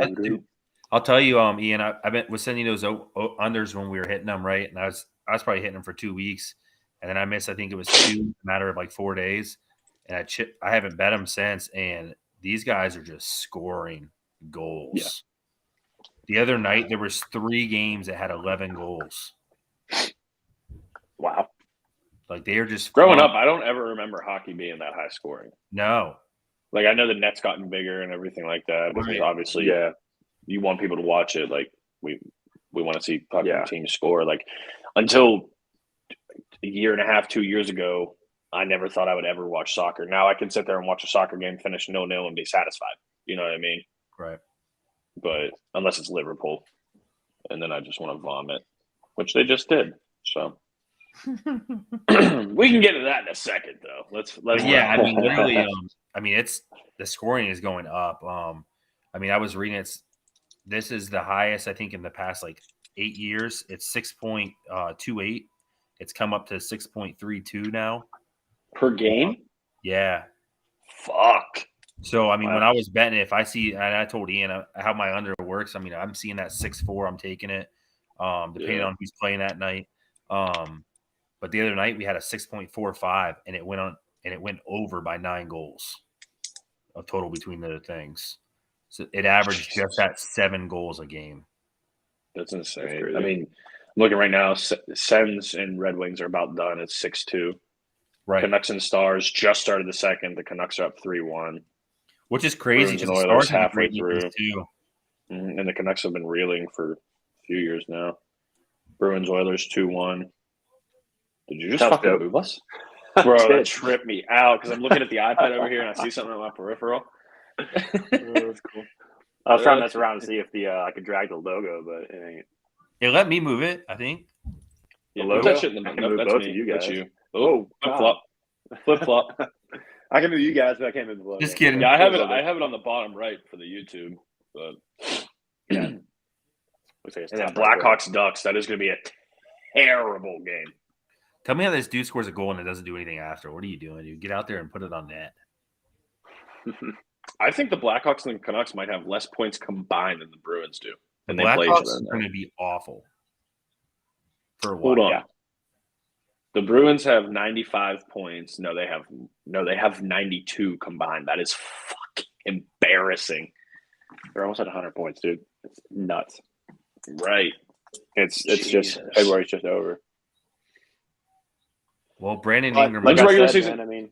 I'll tell you, Ian. I was sending those unders when we were hitting them, right? And I was probably hitting them for 2 weeks, and then I missed. I think it was 2 in a matter of like 4 days, and I haven't bet them since. And these guys are just scoring goals. Yeah. The other night there was 3 games that had 11 goals. Wow. Like they are just growing up. I don't ever remember hockey being that high scoring. No. Like I know the net's gotten bigger and everything like that, because obviously, you want people to watch it. Like we want to see fucking teams score. Like until a year and a half, 2 years ago, I never thought I would ever watch soccer. Now I can sit there and watch a soccer game finish 0-0 and be satisfied. You know what I mean? Right. But unless it's Liverpool, and then I just want to vomit, which they just did. So we can get to that in a second, though. Let's. Yeah, I mean, literally, I mean, it's the scoring is going up. I mean, I was reading this is the highest I think in the past like 8 years. It's 6.28. It's come up to 6.32 now per game. Yeah. Fuck. So I mean, when I was betting, if I see, and I told Ian how my under works. I mean, I'm seeing that 6.4. I'm taking it, depending on who's playing that night. But the other night we had a 6.45, and it went over by 9 goals, a total between the things. So it averaged just at 7 goals a game. That's insane. I mean, I'm looking right now. Sens and Red Wings are about done. It's 6-2. Right. Canucks and Stars just started the second. The Canucks are up 3-1. Which is crazy because the Oilers Stars halfway through. Too. And the Canucks have been reeling for a few years now. Bruins Oilers 2-1. Did you just fucking move us? Bro, that tripped me out because I'm looking at the iPad over here and I see something on my peripheral. That's cool. I was trying to mess around to see if I could drag the logo, but it ain't. It let me move it, I think. The logo? That shit in the nope, that's both me. Of you guys. That's you. Oh, flip flop. I can move you guys, but I can't move the logo. Just kidding. Yeah, I have it on the bottom right for the YouTube. But yeah. And then Blackhawks Ducks. That is going to be a terrible game. Tell me how this dude scores a goal and it doesn't do anything after. What are you doing? You get out there and put it on net. I think the Blackhawks and the Canucks might have less points combined than the Bruins do. And the Blackhawks are going to be awful for a while. Hold on. Yeah. The Bruins have 95 points. No, they have 92 combined. That is fucking embarrassing. They're almost at 100 points, dude. It's nuts. Right. It's just February's just over. Well, Brandon Ingram. When's regular season? Man, I mean,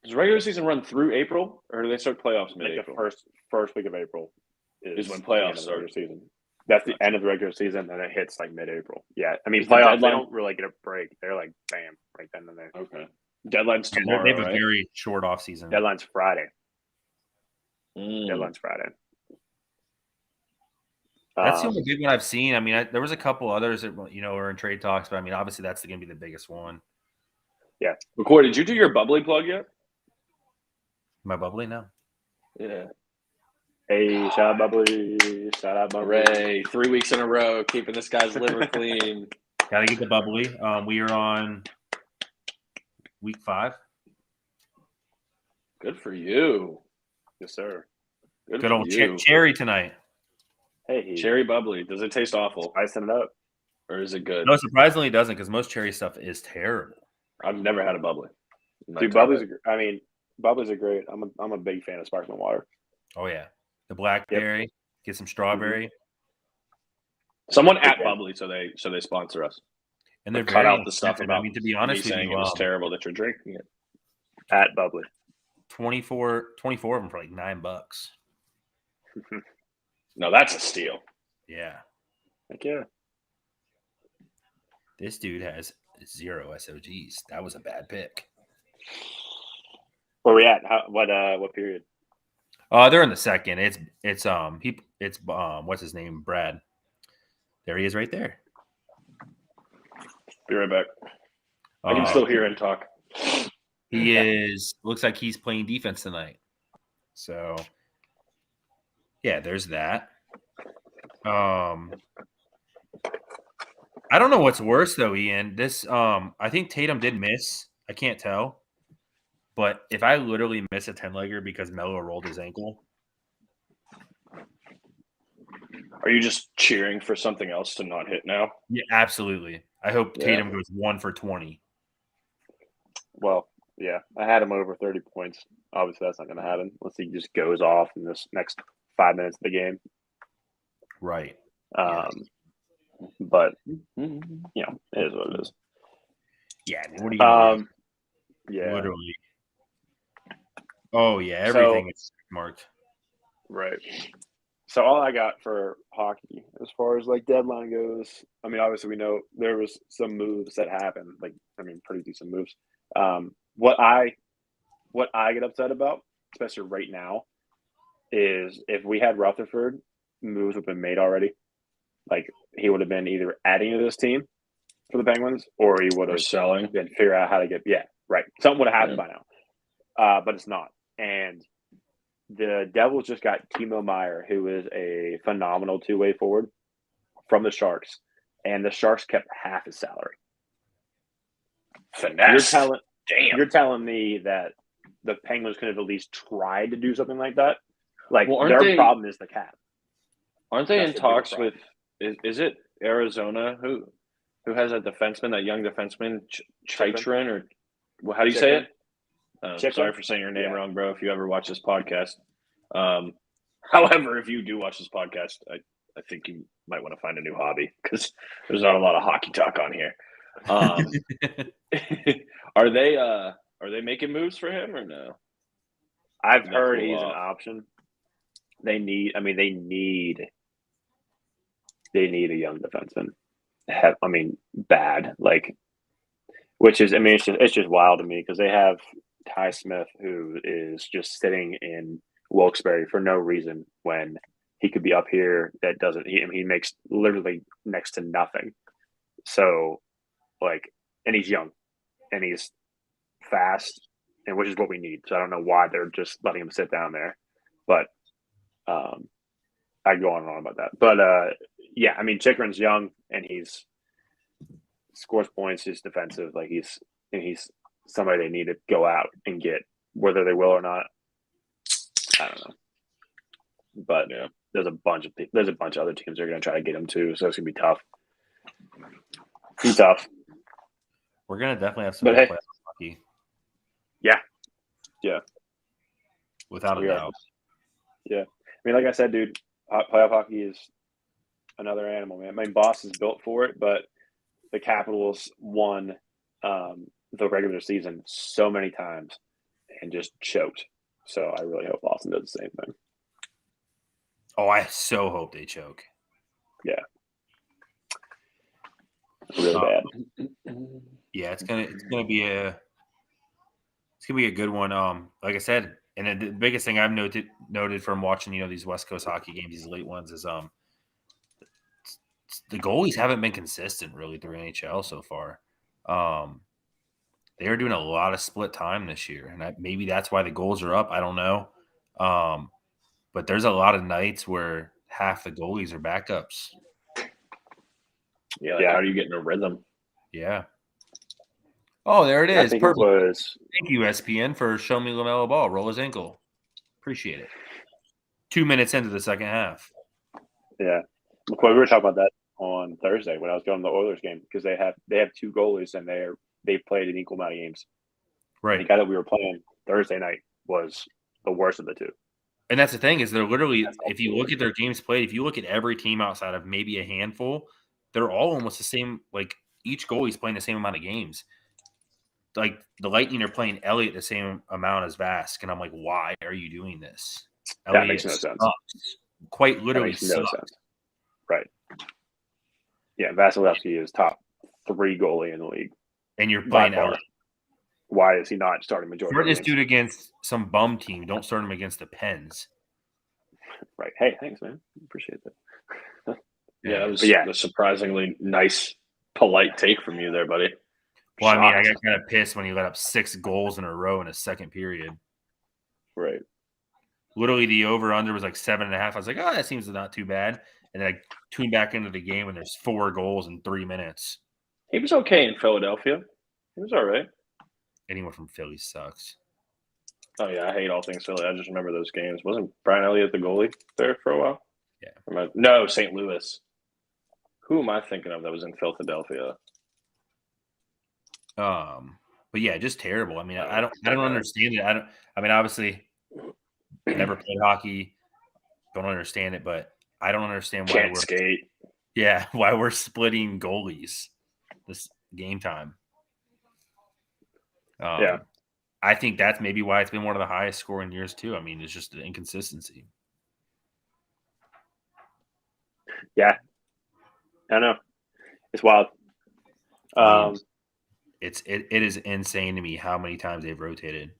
does regular season run through April, or do they start playoffs mid-April? The first week of April is when playoffs start. Regular season. That's the end of the regular season, and it hits like mid-April. Yeah, I mean playoffs. They don't really get a break. They're like bam, right then and there. Okay. Deadline's tomorrow. They have a very short off season. Deadline's Friday. Deadline's Friday. That's the only big one I've seen. I mean, there was a couple others that are in trade talks, but I mean, obviously that's going to be the biggest one. Yeah. McCoy, did you do your bubbly plug yet? My bubbly? No. Yeah. Hey, shout out bubbly. Shout out bubbly. Hooray. 3 weeks in a row, keeping this guy's liver clean. Got to get the bubbly. We are on week 5. Good for you. Yes, sir. Good old cherry tonight. Hey, cherry bubbly. Does it taste awful? Spicing it up, or is it good? No, surprisingly, it doesn't, because most cherry stuff is terrible. I've never had a bubbly. Dude, bubbly's are great. I'm a big fan of sparkling water. Oh yeah, the blackberry. Get some strawberry. Someone at bubbly, so they sponsor us. And they're cut out the stuff about. I mean, to be honest with saying you, it was terrible that you're drinking it. At bubbly, 24 of them for like $9. No, that's a steal. Yeah. Heck yeah. This dude has 0 SOGs. That was a bad pick. Where we at? What period? They're in the second. It's what's his name? Brad. There he is right there. Be right back. I can still hear him talk. He is looks like he's playing defense tonight. So yeah, there's that. I don't know what's worse though, Ian. This I think Tatum did miss. I can't tell. But if I literally miss a 10-legger because Melo rolled his ankle, Are you just cheering for something else to not hit now? yeah, absolutely. I hope Tatum goes 1 for 20. Well, yeah, I had him over 30 points. Obviously, that's not going to happen unless he just goes off in this next 5 minutes of the game. Right. But you know, it is what it is. Yeah. I mean, what are you going to do? Yeah. Literally. Oh yeah, everything is marked. Right. So all I got for hockey, as far as like deadline goes, I mean, obviously we know there was some moves that happened. Like, I mean, pretty decent moves. What I get upset about, especially right now, is if we had Rutherford, moves have been made already. Like he would have been either adding to this team for the Penguins, or he would have selling. Been figure out how to get. Yeah, right. Something would have happened by now, but it's not. And the Devils just got Timo Meier, who is a phenomenal two-way forward from the Sharks, and the Sharks kept half his salary. Finesse. You're telling me that the Penguins could have at least tried to do something like that? Like, Well, their problem is the cap. Aren't they That's in the talks bigger with? Is it Arizona who has that defenseman, that young defenseman, Chychrun, or well, how do you say it? Sorry for saying your name wrong, bro. If you ever watch this podcast, however, if you do watch this podcast, I think you might want to find a new hobby because there's not a lot of hockey talk on here. Are they making moves for him or no? I've heard he's an option. They need a young defenseman. I mean, bad. Like, which is, I mean, it's just wild to me because they have Ty Smith, who is just sitting in Wilkes-Barre for no reason when he could be up here. That doesn't. He makes literally next to nothing. So, like, and he's young, and he's fast, and which is what we need. So I don't know why they're just letting him sit down there, but I go on and on about that. But yeah, I mean, Chychrun's young, and he's scores points. He's defensive. Like he's somebody they need to go out and get, whether they will or not. I don't know. But yeah, there's a bunch of other teams that are going to try to get him too. So it's going to be tough. We're going to definitely have some good playoff hockey. Yeah. Without a doubt. Yeah. I mean, like I said, dude, playoff hockey is another animal, man. I mean, Boston's built for it, but the Capitals won the regular season so many times and just choked. So I really hope Boston does the same thing. Oh, I so hope they choke. Yeah. Really bad. Yeah, it's gonna be a good one. Like I said, and the biggest thing I've noted from watching, these West Coast hockey games, these late ones, is the goalies haven't been consistent really through NHL so far. They are doing a lot of split time this year, and maybe that's why the goals are up. I don't know, but there's a lot of nights where half the goalies are backups. Yeah, how are you getting a rhythm? Yeah. Oh, there it is. Perfect. Thank you, SPN, for showing me LaMelo Ball roll his ankle. Appreciate it. 2 minutes into the second half. Yeah. McCoy, we were talking about that on Thursday when I was going to the Oilers game because they have two goalies and they've played an equal amount of games. Right. The guy that we were playing Thursday night was the worst of the two. And that's the thing is they're literally, if you look at their games played, if you look at every team outside of maybe a handful, they're all almost the same. Like each goalie's playing the same amount of games. Like the Lightning are playing Elliott the same amount as Vask, and I'm like, why are you doing this? That makes no sense. Quite literally, that makes no sense. Right? Yeah, Vasilevsky is top 3 goalie in the league. And you're By playing far. out. Why is he not starting majority Start of this games? dude against some bum team. Don't start him against the Pens. Right. Hey, thanks, man. Appreciate that. Yeah, that was But yeah. a surprisingly nice, polite take from you there, buddy. Well, I mean, I Shocked. got kind of pissed when he let up 6 goals in a row in a second period. Right. Literally, the over-under was like 7.5. I was like, oh, that seems not too bad. And then I tuned back into the game, and there's 4 goals in 3 minutes. He was okay in Philadelphia. He was all right. Anyone from Philly sucks. Oh, yeah, I hate all things Philly. I just remember those games. Wasn't Brian Elliott the goalie there for a while? Yeah. No, St. Louis. Who am I thinking of that was in Philadelphia? But yeah, just terrible. I mean, I don't understand it. I mean, obviously, never played hockey. Don't understand it, but I don't understand why Can't skate. Yeah, why we're splitting goalies this game time. Yeah. I think that's maybe why it's been one of the highest scoring years too. I mean, it's just the inconsistency. Yeah. I know. It's wild. It is insane to me how many times they've rotated.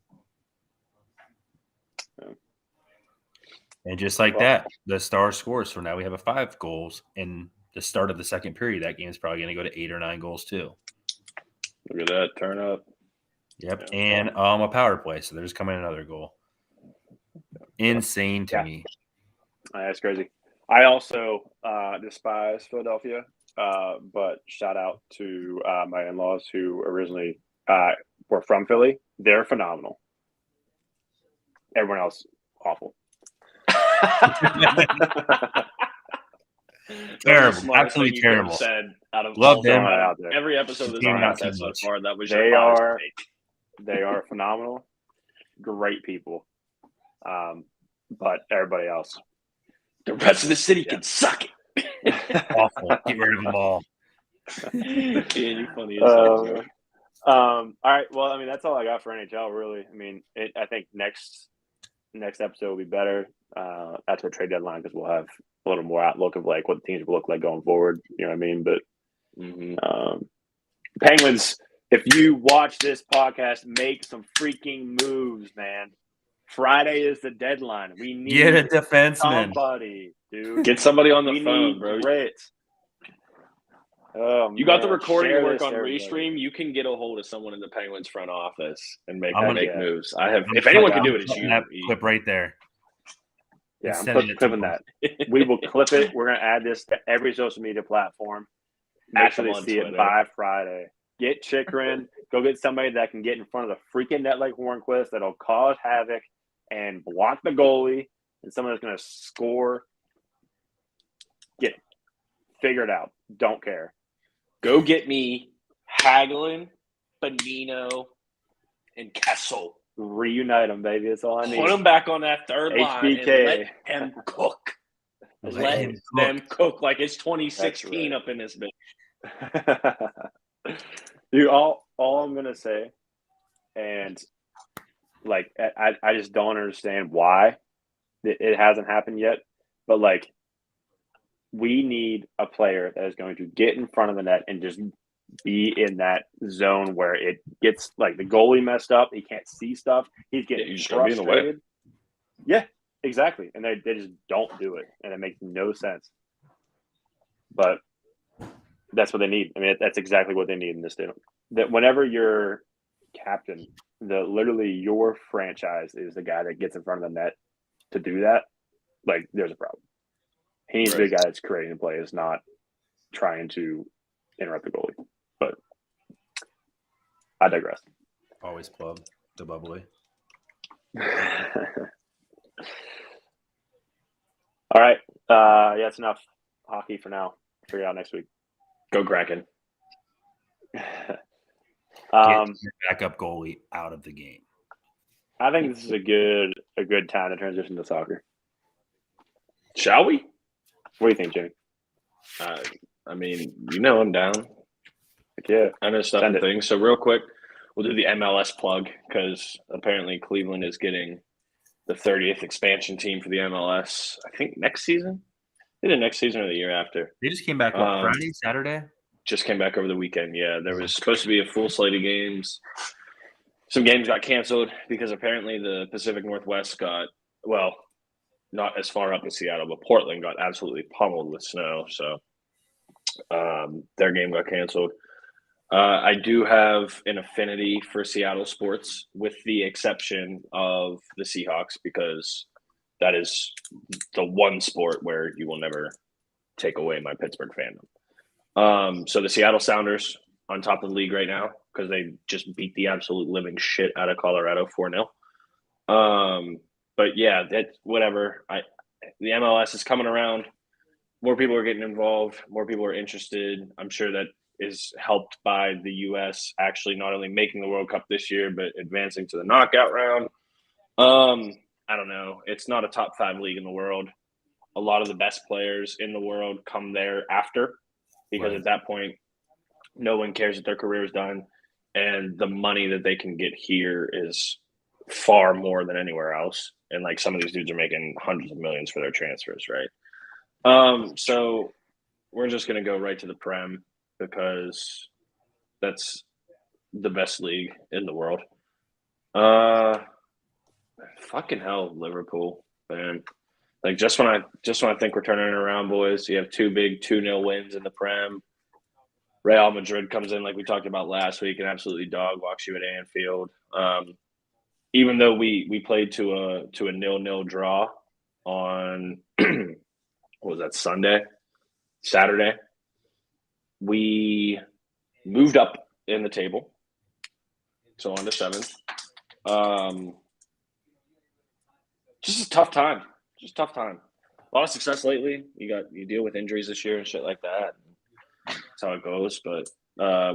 And just like that, the Stars scores. So now we have a 5 goals in the start of the second period. That game's probably going to go to 8 or 9 goals too. Look at that. Turn up. Yep. Yeah. And a power play. So there's coming another goal. Insane to me. That's crazy. I also despise Philadelphia, but shout out to my in-laws who originally were from Philly. They're phenomenal. Everyone else, awful. Terrible. Absolutely terrible. Said out of Love all them. out there. Every episode of this Team not podcast so so much. far, that was They your hottest are- take. They are phenomenal, great people. But everybody else, The rest of the city can suck it. Awful. Get rid of them all. Yeah, you funny as hell, bro. all right. Well, I mean, that's all I got for NHL. Really, I mean, I think next episode will be better. That's what trade deadline, because we'll have a little more outlook of like what the teams will look like going forward. You know what I mean? But Penguins, if you watch this podcast, make some freaking moves, man. Friday is the deadline. We need Get a defenseman. somebody, dude. Get somebody on the We phone, need bro. grit. Oh, You got the man. recording Share work this, on everybody. Restream. You can get a hold of someone in the Penguins front office and make I'm gonna- moves. I have. I'm If anyone can putting- do it, it's putting you. That clip right there. Yeah, I'm Sending it to clipping them. that. We will clip it. We're going to add this to every social media platform. Make sure them they on see Twitter. it by Friday. Get Chikrin. Go get somebody that can get in front of the freaking net like Hornquist that'll cause havoc and block the goalie, and someone that's going to score. Get it. Figure it out. Don't care. Go get me Hagelin, Bonino, and Kessel. Reunite them, baby. That's all I need. Put them back on that third line and HBK. let them cook. Let them cook like it's 2016 That's up in this bitch. Dude, all I'm gonna say, and like I just don't understand why it hasn't happened yet, but like we need a player that is going to get in front of the net and just be in that zone where it gets like the goalie messed up, he can't see stuff, he's getting you just gotta be in the way. frustrated. Yeah, exactly, and they just don't do it, and it makes no sense. But that's what they need. I mean, that's exactly what they need in this deal. That whenever you're captain, literally your franchise is the guy that gets in front of the net to do that. Like, there's a problem. He needs to be a guy that's creating the play, is not trying to interrupt the goalie. But I digress. Always plug the bubbly. All right. Yeah, it's enough hockey for now. Figure it out next week. Go Kraken. Get your backup goalie out of the game. I think this is a good time to transition to soccer. Shall we? What do you think, Jimmy? I mean, you know I'm down. Heck yeah. I know stuff Send and it. things. So real quick, we'll do the MLS plug because apparently Cleveland is getting the 30th expansion team for the MLS. I think next season. Either next season or the year after. They just came back Friday, Saturday. Just came back over the weekend. Yeah, there was supposed to be a full slate of games. Some games got canceled because apparently the Pacific Northwest got, well, not as far up as Seattle, but Portland got absolutely pummeled with snow. So their game got canceled. I do have an affinity for Seattle sports, with the exception of the Seahawks, because that is the one sport where you will never take away my Pittsburgh fandom. So the Seattle Sounders on top of the league right now because they just beat the absolute living shit out of Colorado 4-0. But yeah, that whatever. The MLS is coming around. More people are getting involved. More people are interested. I'm sure that is helped by the U.S. actually not only making the World Cup this year, but advancing to the knockout round. I don't know. It's not a top 5 league in the world. A lot of the best players in the world come there after, because at that point, no one cares that their career is done. And the money that they can get here is far more than anywhere else. And like some of these dudes are making hundreds of millions for their transfers, right? So we're just going to go right to the Prem because that's the best league in the world. Fucking hell, Liverpool, man. Like just when I think we're turning it around, boys, you have 2 big 2-0 wins in the Prem. Real Madrid comes in like we talked about last week and absolutely dog walks you at Anfield. Even though we played to a 0-0 draw on what was that, Saturday, we moved up in the table, so on to 7th. Just a tough time. A lot of success lately. You deal with injuries this year and shit like that. That's how it goes. But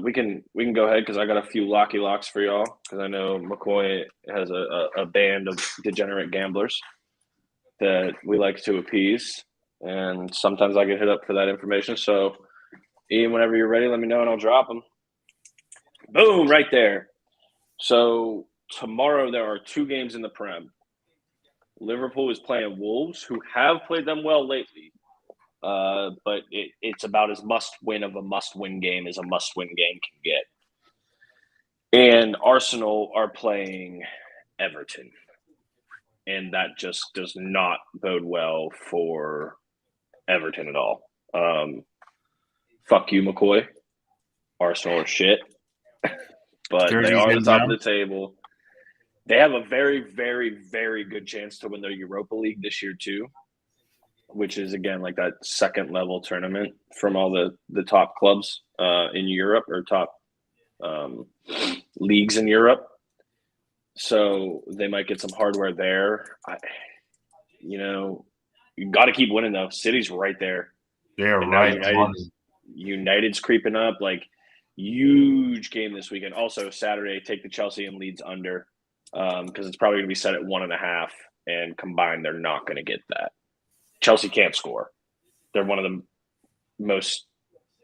we can go ahead because I got a few locky locks for y'all, because I know McCoy has a band of degenerate gamblers that we like to appease, and sometimes I get hit up for that information. So Ian, whenever you're ready, let me know and I'll drop them. Boom, right there. So tomorrow there are 2 games in the Prem. Liverpool is playing Wolves, who have played them well lately. But it's about as must-win of a must-win game as a must-win game can get. And Arsenal are playing Everton. And that just does not bode well for Everton at all. Fuck you, McCoy. Arsenal are shit. But they are the top of the table. They have a very, very, very good chance to win their Europa League this year too, which is, again, like that second-level tournament from all the top clubs in Europe, or top leagues in Europe. So they might get some hardware there. You got to keep winning, though. City's right there. They're and right. United's creeping up. Like, huge game this weekend. Also, Saturday, take the Chelsea and Leeds under, because it's probably going to be set at 1.5, and combined, they're not going to get that. Chelsea can't score. They're one of the most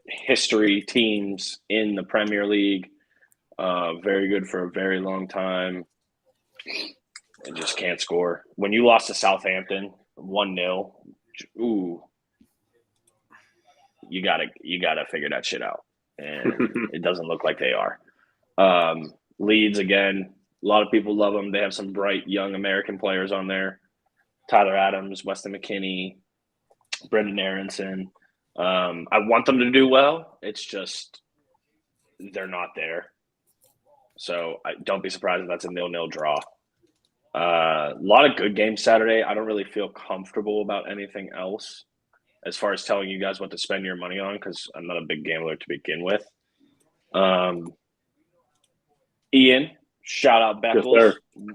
history teams in the Premier League. Very good for a very long time. And just can't score. When you lost to Southampton 1-0, ooh, you gotta figure that shit out. And it doesn't look like they are. Leeds, again, a lot of people love them. They have some bright young American players on there. Tyler Adams, Weston McKennie, Brendan Aronson. I want them to do well. It's just they're not there. So don't be surprised if that's a 0-0 draw. A lot of good games Saturday. I don't really feel comfortable about anything else as far as telling you guys what to spend your money on, because I'm not a big gambler to begin with. Ian, shout out Beckles. Yes,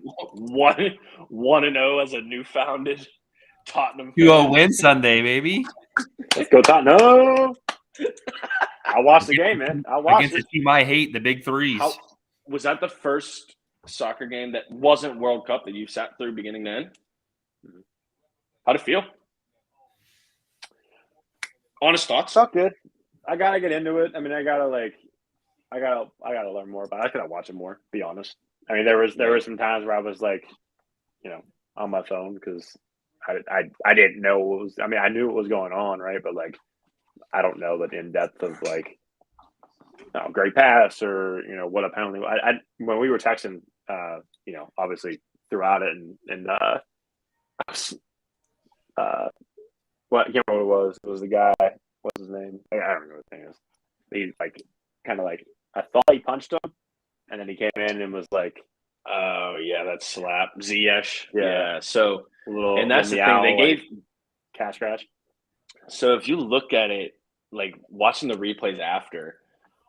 1-0 as a new founded Tottenham. You go win Sunday, baby. Let's go Tottenham. I watched the game, man. I watched against the team I hate, the Big Threes. Was that the first soccer game that wasn't World Cup that you sat through beginning to end? How'd it feel? Honest thoughts? Felt good. I gotta get into it. I mean, I gotta learn more about it. I gotta watch it more, be honest. I mean, there was some times where I was like, on my phone, because I didn't know what was. I mean, I knew what was going on, right? But like, I don't know the in depth of like great pass or what a penalty. When we were texting, obviously throughout it and what I can't remember what it was. It was the guy. What's his name? I don't remember what his name is. He I thought he punched him, and then he came in and was like, "Oh yeah, that slap, Ziyech." Yeah. So and that's the thing meow, they gave cash crash. So if you look at it, like watching the replays after,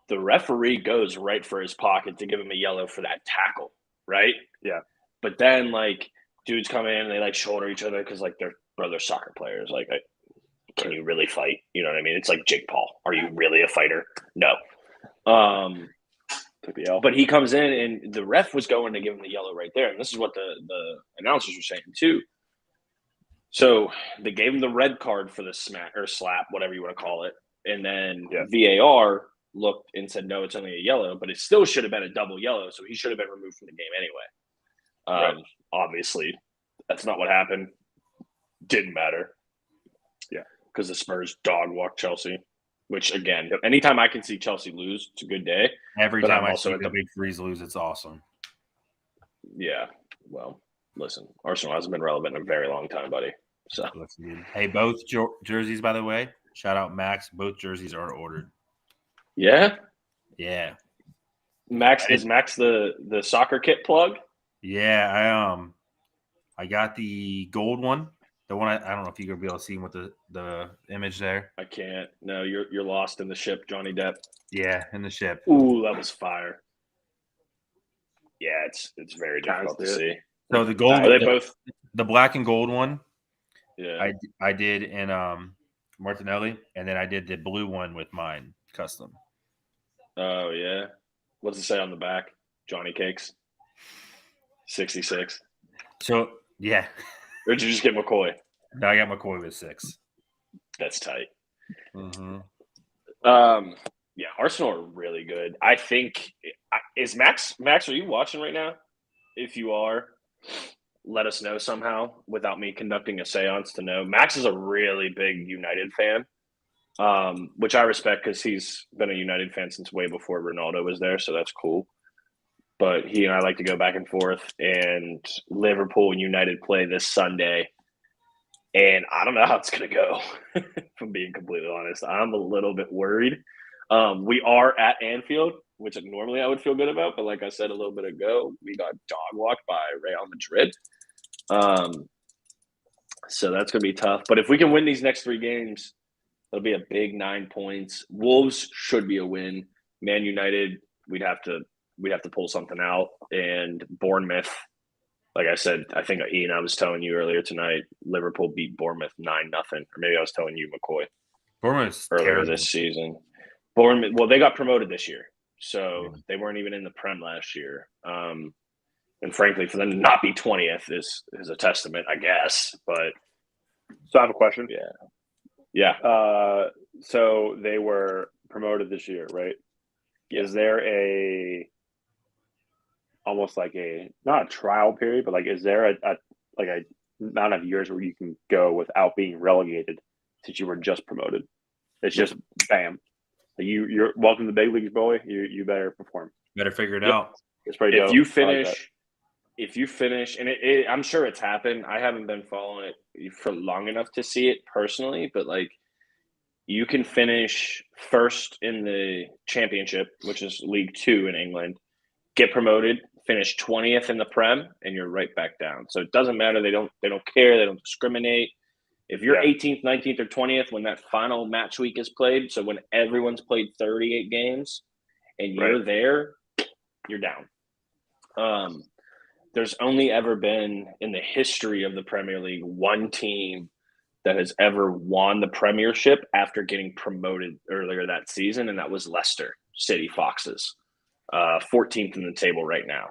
the referee goes right for his pocket to give him a yellow for that tackle, right? Yeah. But then like dudes come in and they like shoulder each other because like they're soccer players. Like, can you really fight? You know what I mean? It's like Jake Paul. Are you really a fighter? No. Took the L. But he comes in and the ref was going to give him the yellow right there, and this is what the announcers were saying too. So they gave him the red card for the smack or slap, whatever you want to call it. And then VAR looked and said, no, it's only a yellow, but it still should have been a double yellow. So he should have been removed from the game anyway. Right. Obviously, that's not what happened. Didn't matter. Yeah. Because the Spurs dog walked Chelsea, which, again, anytime I can see Chelsea lose, it's a good day. Every But time I'm I see also the Big Freeze lose, it's awesome. Yeah. Well, listen, Arsenal hasn't been relevant in a very long time, buddy. So hey, both jerseys, by the way, shout out Max. Both jerseys are ordered. Yeah. Yeah. Max is Max the soccer kit plug? Yeah, I got the gold one. The one I don't know if you're gonna be able to see with the image there. I can't. No, you're lost in the ship, Johnny Depp. Yeah, in the ship. Ooh, that was fire. Yeah, it's very difficult to see. So the gold, are they both the black and gold one? Yeah, I did in Martinelli, and then I did the blue one with mine custom. Oh yeah, what's it say on the back? Johnny Cakes, 66. So yeah, or did you just get McCoy? No, I got McCoy with 6. That's tight. Mm-hmm. Yeah, Arsenal are really good. I think is Max. Max, are you watching right now? If you are, let us know somehow without me conducting a seance to know. Max is a really big United fan, which I respect because he's been a United fan since way before Ronaldo was there, so that's cool. But he and I like to go back and forth, and Liverpool and United play this Sunday, and I don't know how it's going to go, if I'm being completely honest. I'm a little bit worried. We are at Anfield, which normally I would feel good about, but like I said a little bit ago, we got dog walked by Real Madrid. So that's going to be tough. But if we can win these next 3 games, it'll be a big 9 points. Wolves should be a win. Man United, we'd have to pull something out. And Bournemouth, like I said, I think Ian, I was telling you earlier tonight, Liverpool beat Bournemouth 9-0, or maybe I was telling you McCoy. Bournemouth's earlier terrible this season. Bournemouth, well, they got promoted this year, so they weren't even in the Prem last year. And frankly, for them to not be 20th is a testament, I guess. But so I have a question. Yeah. So they were promoted this year, right? Yeah. Is there almost like not a trial period, but like is there a amount of years where you can go without being relegated since you were just promoted? It's just bam. You're welcome to the big leagues, boy. You better perform. Better figure it out. It's pretty dope. If you finish, and I'm sure it's happened. I haven't been following it for long enough to see it personally, but like you can finish first in the championship, which is League 2 in England, get promoted, finish 20th in the Prem, and you're right back down. So it doesn't matter. They don't care. They don't discriminate. If you're 18th, 19th, or 20th when that final match week is played, so when everyone's played 38 games and you're there, you're down. There's only ever been in the history of the Premier League one team that has ever won the Premiership after getting promoted earlier that season, and that was Leicester City Foxes, 14th in the table right now.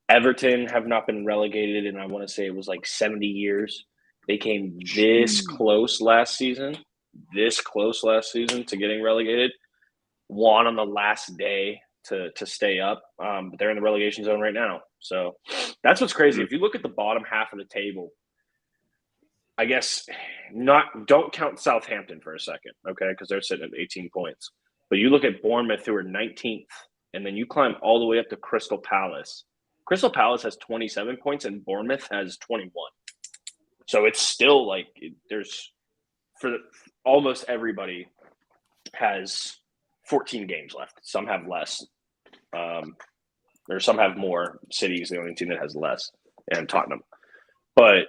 Everton have not been relegated, and I want to say it was like 70 years. They came this close last season to getting relegated. Won on the last day to stay up, but they're in the relegation zone right now. So that's what's crazy. If you look at the bottom half of the table, I guess don't count Southampton for a second, okay? Because they're sitting at 18 points. But you look at Bournemouth, who are 19th, and then you climb all the way up to Crystal Palace. Crystal Palace has 27 points, and Bournemouth has 21. So it's still like almost everybody has 14 games left. Some have less. Or some have more. City's the only team that has less, and Tottenham. But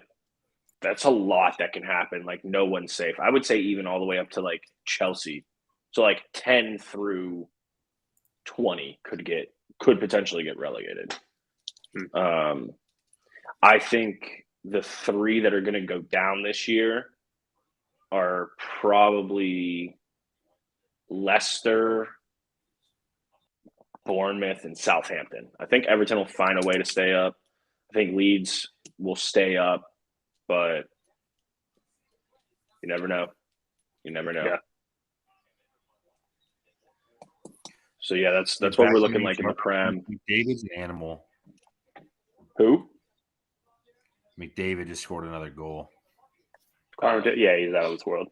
that's a lot that can happen. Like, no one's safe. I would say even all the way up to, like, Chelsea. So, like, 10 through 20 could potentially get relegated. I think the 3 that are going to go down this year are probably Leicester, Bournemouth, and Southampton. I think Everton will find a way to stay up. I think Leeds will stay up, but you never know. Yeah. So yeah, that's what we're looking like in the Prem. McDavid's an animal. Who? McDavid just scored another goal. Yeah, he's out of this world.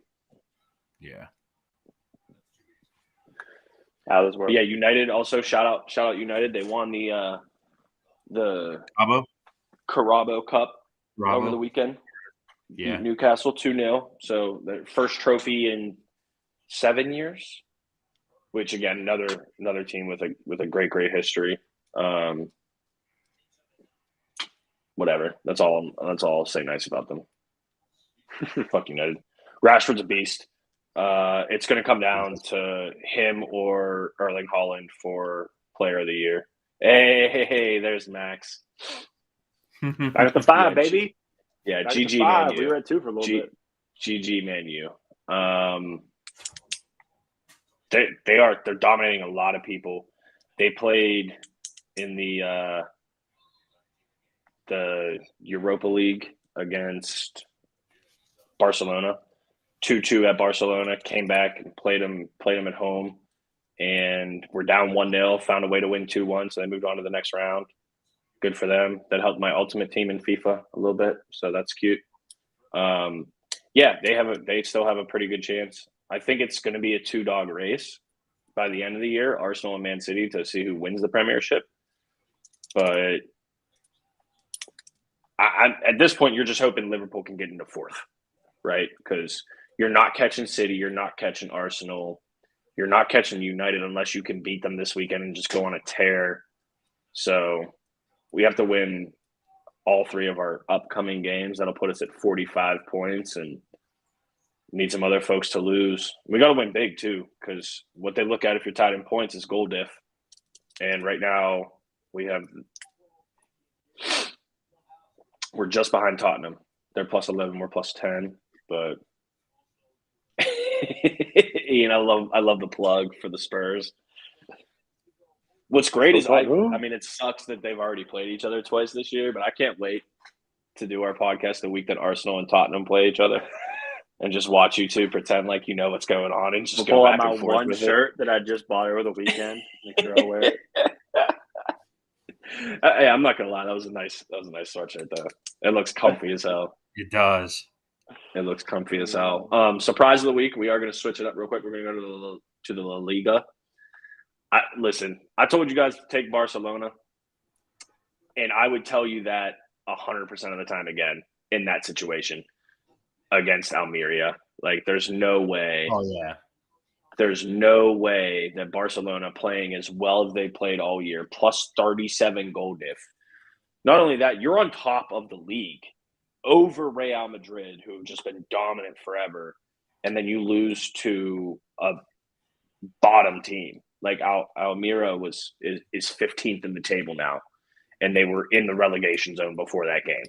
Yeah. Out of this world. Yeah, United also shout out United. They won the Carabao Cup over the weekend. Yeah. Beat Newcastle 2-0. So their first trophy in 7 years. Which again, another team with a great history. Whatever. That's all I'll say nice about them. Fuck United. Rashford's a beast. It's going to come down to him or Erling Haaland for Player of the Year. Hey, there's Max. Back at the 5, baby. Yeah, Back GG, at 5. Man U. We were at 2 for a little bit. GG, Man U. They're dominating a lot of people. They played in the Europa League against Barcelona, 2-2 at Barcelona. Came back and played them at home, and we're down 1-0. Found a way to win 2-1, so they moved on to the next round. Good for them. That helped my ultimate team in FIFA a little bit, so that's cute. Yeah, they still have a pretty good chance. I think it's going to be a 2-dog race by the end of the year, Arsenal and Man City, to see who wins the Premiership. But at this point, you're just hoping Liverpool can get into 4th, right? Because you're not catching City, you're not catching Arsenal, you're not catching United unless you can beat them this weekend and just go on a tear. So we have to win all 3 of our upcoming games. That'll put us at 45 points and need some other folks to lose. We got to win big too, because what they look at if you're tied in points is goal diff. And right now we're just behind Tottenham. They're plus 11, we're plus 10. But Ian, I love the plug for the Spurs. What's great is I mean, it sucks that they've already played each other twice this year, but I can't wait to do our podcast the week that Arsenal and Tottenham play each other. And just watch you two pretend like you know what's going on and just go back and forth. Pull out my one shirt that I just bought over the weekend. Make sure I wear it. Hey, I'm not gonna lie, that was a nice sweatshirt though. It looks comfy as hell. It does. It looks comfy as hell. Surprise of the week. We are gonna switch it up real quick. We're gonna go to the La Liga. Listen, I told you guys to take Barcelona, and I would tell you that 100% of the time again in that situation. Against Almeria. Like, there's no way. Oh, yeah. There's no way that Barcelona playing as well as they played all year, plus 37 goal diff. Not only that, you're on top of the league over Real Madrid, who have just been dominant forever, and then you lose to a bottom team. Like, Almeria is 15th in the table now, and they were in the relegation zone before that game.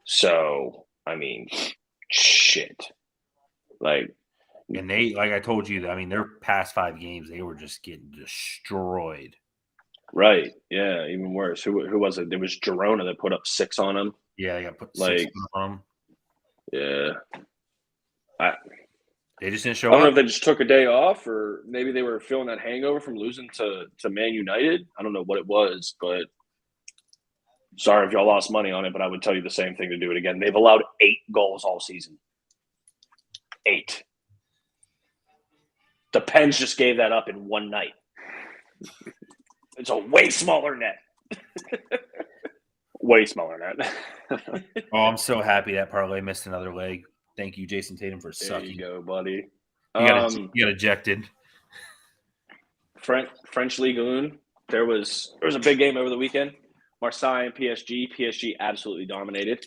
So, I mean, shit. And they, like I told you, I mean, their past 5 games, they were just getting destroyed. Right. Yeah. Even worse. Who was it? It was Girona that put up 6 on them. Yeah, they got put 6 on them. Yeah. They just didn't show up. I don't know up. if they just took a day off, or maybe they were feeling that hangover from losing to Man United. I don't know what it was, but sorry if y'all lost money on it, but I would tell you the same thing to do it again. They've allowed 8 goals all season. 8. The Pens just gave that up in one night. It's a way smaller net. Way smaller net. Oh, I'm so happy that parlay missed another leg. Thank you, Jason Tatum, for There sucking. you go, buddy. You got ejected. French Ligue 1. There was a big game over the weekend. Marseille and PSG. PSG absolutely dominated,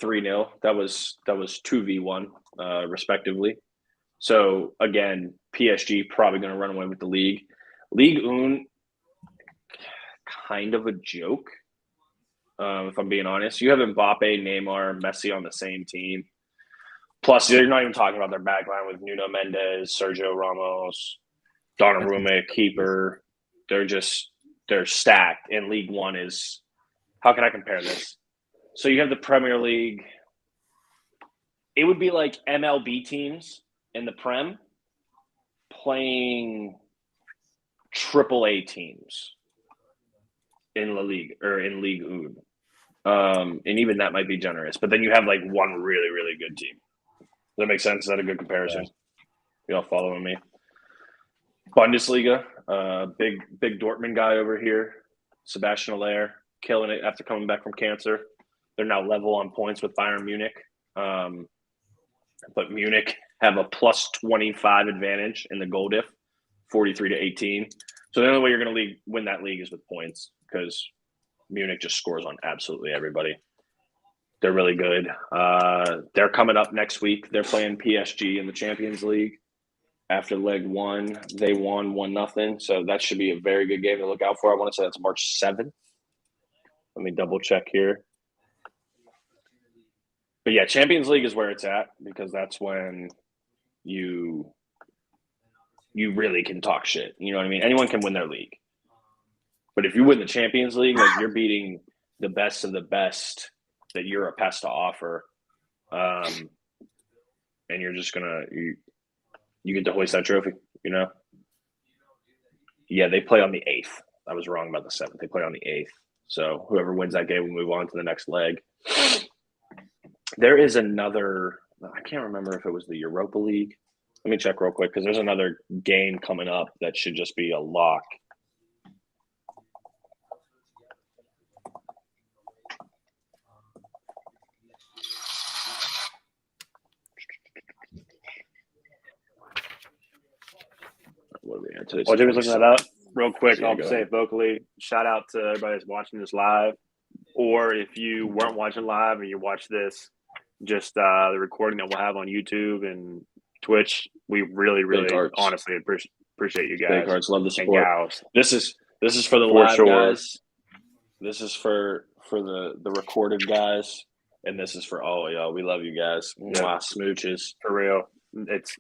3-0. That was 2v1 respectively. So again, PSG probably going to run away with the league. Ligue 1, kind of a joke. If I'm being honest, you have Mbappe, Neymar, Messi on the same team. Plus, you're not even talking about their backline with Nuno Mendes, Sergio Ramos, Donnarumma, keeper. They're stacked. And League One is, how can I compare this? So you have the Premier League. It would be like MLB teams in the Prem playing AAA teams in La Liga or in Ligue 1. And even that might be generous. But then you have like one really, really good team. Does that make sense? Is that a good comparison? Yeah. You all following me? Bundesliga, big Dortmund guy over here, Sebastian Aller, killing it after coming back from cancer. They're now level on points with Bayern Munich. But Munich have a plus 25 advantage in the goal diff, 43-18. So the only way you're going to win that league is with points because Munich just scores on absolutely everybody. They're really good. They're coming up next week. They're playing PSG in the Champions League. After leg 1, they won 1-0. So that should be a very good game to look out for. I want to say that's March 7th. Let me double check here. But yeah, Champions League is where it's at because that's when you really can talk shit. You know what I mean? Anyone can win their league. But if you win the Champions League, like you're beating the best of the best that Europe has to offer. And you're just going to you get to hoist that trophy, you know? Yeah, they play on the 8th. I was wrong about the 7th. They play on the 8th. So whoever wins that game will move on to the next leg. There is another – I can't remember if it was the Europa League. Let me check real quick because there's another game coming up that should just be a lock. What are we at today? While Jimmy's looking that up, real quick, Yeah, I'll go say ahead. it vocally. Shout out to everybody that's watching this live. Or if you weren't watching live and you watch this, just the recording that we'll have on YouTube and Twitch, we really, really hearts. honestly appreciate you guys. Big hearts, love the And support. gals. This is for the For live sure. guys. This is for the recorded guys, and this is for all of y'all. We love you guys. Yeah. Mwah, smooches. For real. It's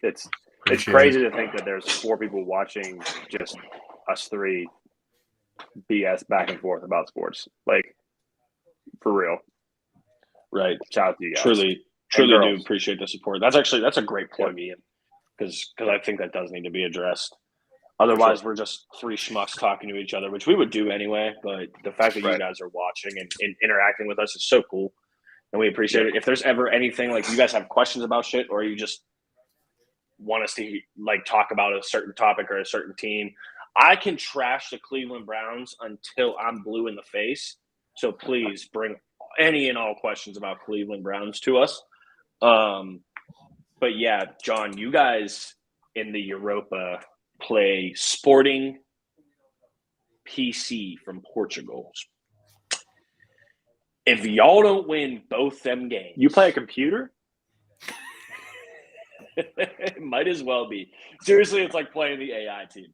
Appreciate crazy it. to think that there's 4 people watching just us 3 BS back and forth about sports. Like, for real. Right. Shout out to you guys. Truly And do girls. appreciate the support. That's a great plug in because I think that does need to be addressed. Otherwise, we're just 3 schmucks talking to each other, which we would do anyway. But the fact that you guys are watching and interacting with us is so cool, and we appreciate it. If there's ever anything like you guys have questions about shit, or you just want us to like talk about a certain topic or a certain team, I can trash the Cleveland Browns until I'm blue in the face. So please bring any and all questions about Cleveland Browns to us. But yeah, John, you guys in the Europa play Sporting PC from Portugal. If y'all don't win both them games, You play a computer? it might as well be. Seriously, it's like playing the AI team.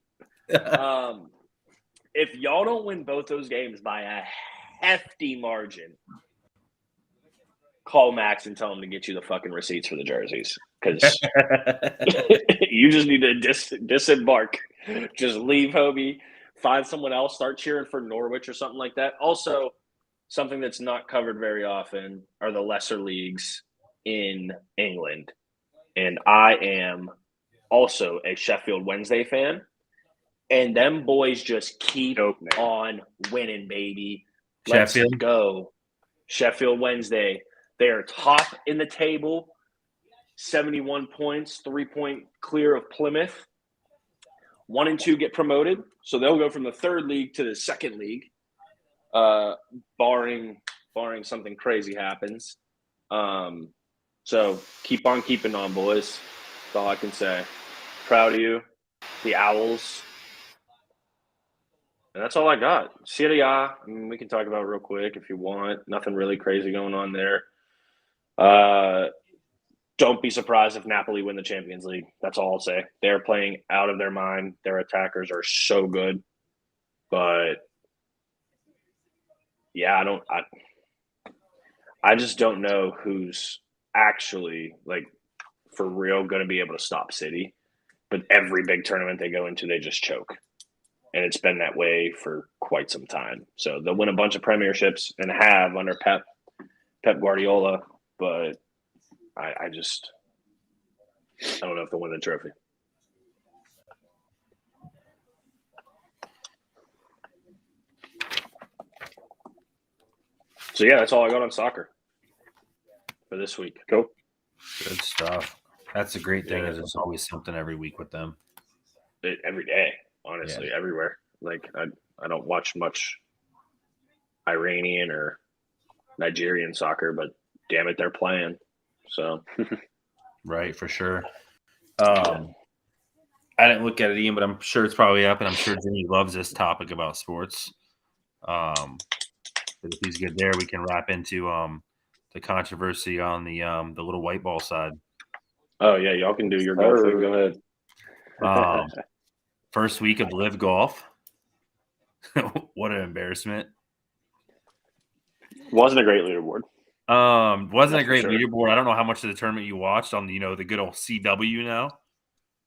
If y'all don't win both those games by a hefty margin, call Max and tell him to get you the fucking receipts for the jerseys because you just need to disembark. Just leave Hobie, find someone else, start cheering for Norwich or something like that. Also, something that's not covered very often are the lesser leagues in England. And I am also a Sheffield Wednesday fan. And them boys just keep Dope name. on winning, baby. Let's Sheffield. go. Sheffield Wednesday. They are top in the table, 71 points, 3-point clear of Plymouth. 1 and 2 get promoted, so they'll go from the third league to the second league, barring something crazy happens. So keep on keeping on, boys. That's all I can say. Proud of you, the Owls. And that's all I got. Serie A, I mean, we can talk about it real quick if you want. Nothing really crazy going on there. Don't be surprised if Napoli win the Champions League. That's all I'll say. They're playing out of their mind. Their attackers are so good. But, yeah, I just don't know who's actually, like, for real going to be able to stop City. But every big tournament they go into, they just choke. And it's been that way for quite some time. So they'll win a bunch of premierships and have under Pep Guardiola. But I don't know if they'll win the trophy. So, yeah, that's all I got on soccer for this week. Cool. Good stuff. That's the great thing Yeah. is there's always something every week with them. Every day, honestly, everywhere. Like, I don't watch much Iranian or Nigerian soccer, but damn it, they're playing. So, Right, for sure. I didn't look at it, Ian, but I'm sure it's probably up, and I'm sure Jimmy loves this topic about sports. If he's good there, we can wrap into the controversy on the little white ball side. oh yeah, y'all can do your golf thing. Go ahead. First week of Live Golf. What an embarrassment. Wasn't a great leaderboard. Wasn't That's a great for sure. leaderboard. I don't know how much of the tournament you watched on the good old CW now.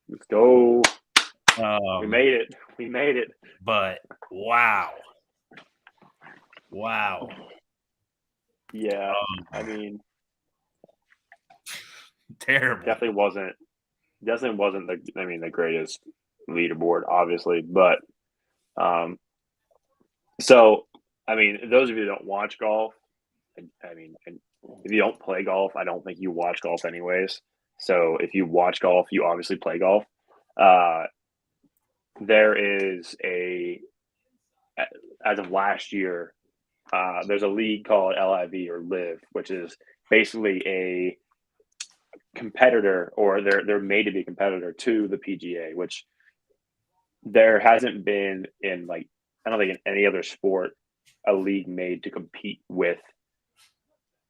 Let's go. We made it. We made it. But wow. Yeah. I mean, Terrible. definitely wasn't the greatest leaderboard, obviously. But so I mean, those of you that don't watch golf, I mean, and if you don't play golf, I don't think you watch golf anyways. So if you watch golf, you obviously play golf. There is as of last year, there's a league called LIV or Live, which is basically a competitor, or they're made to be a competitor to the PGA, which there hasn't been in, like, I don't think in any other sport, a league made to compete with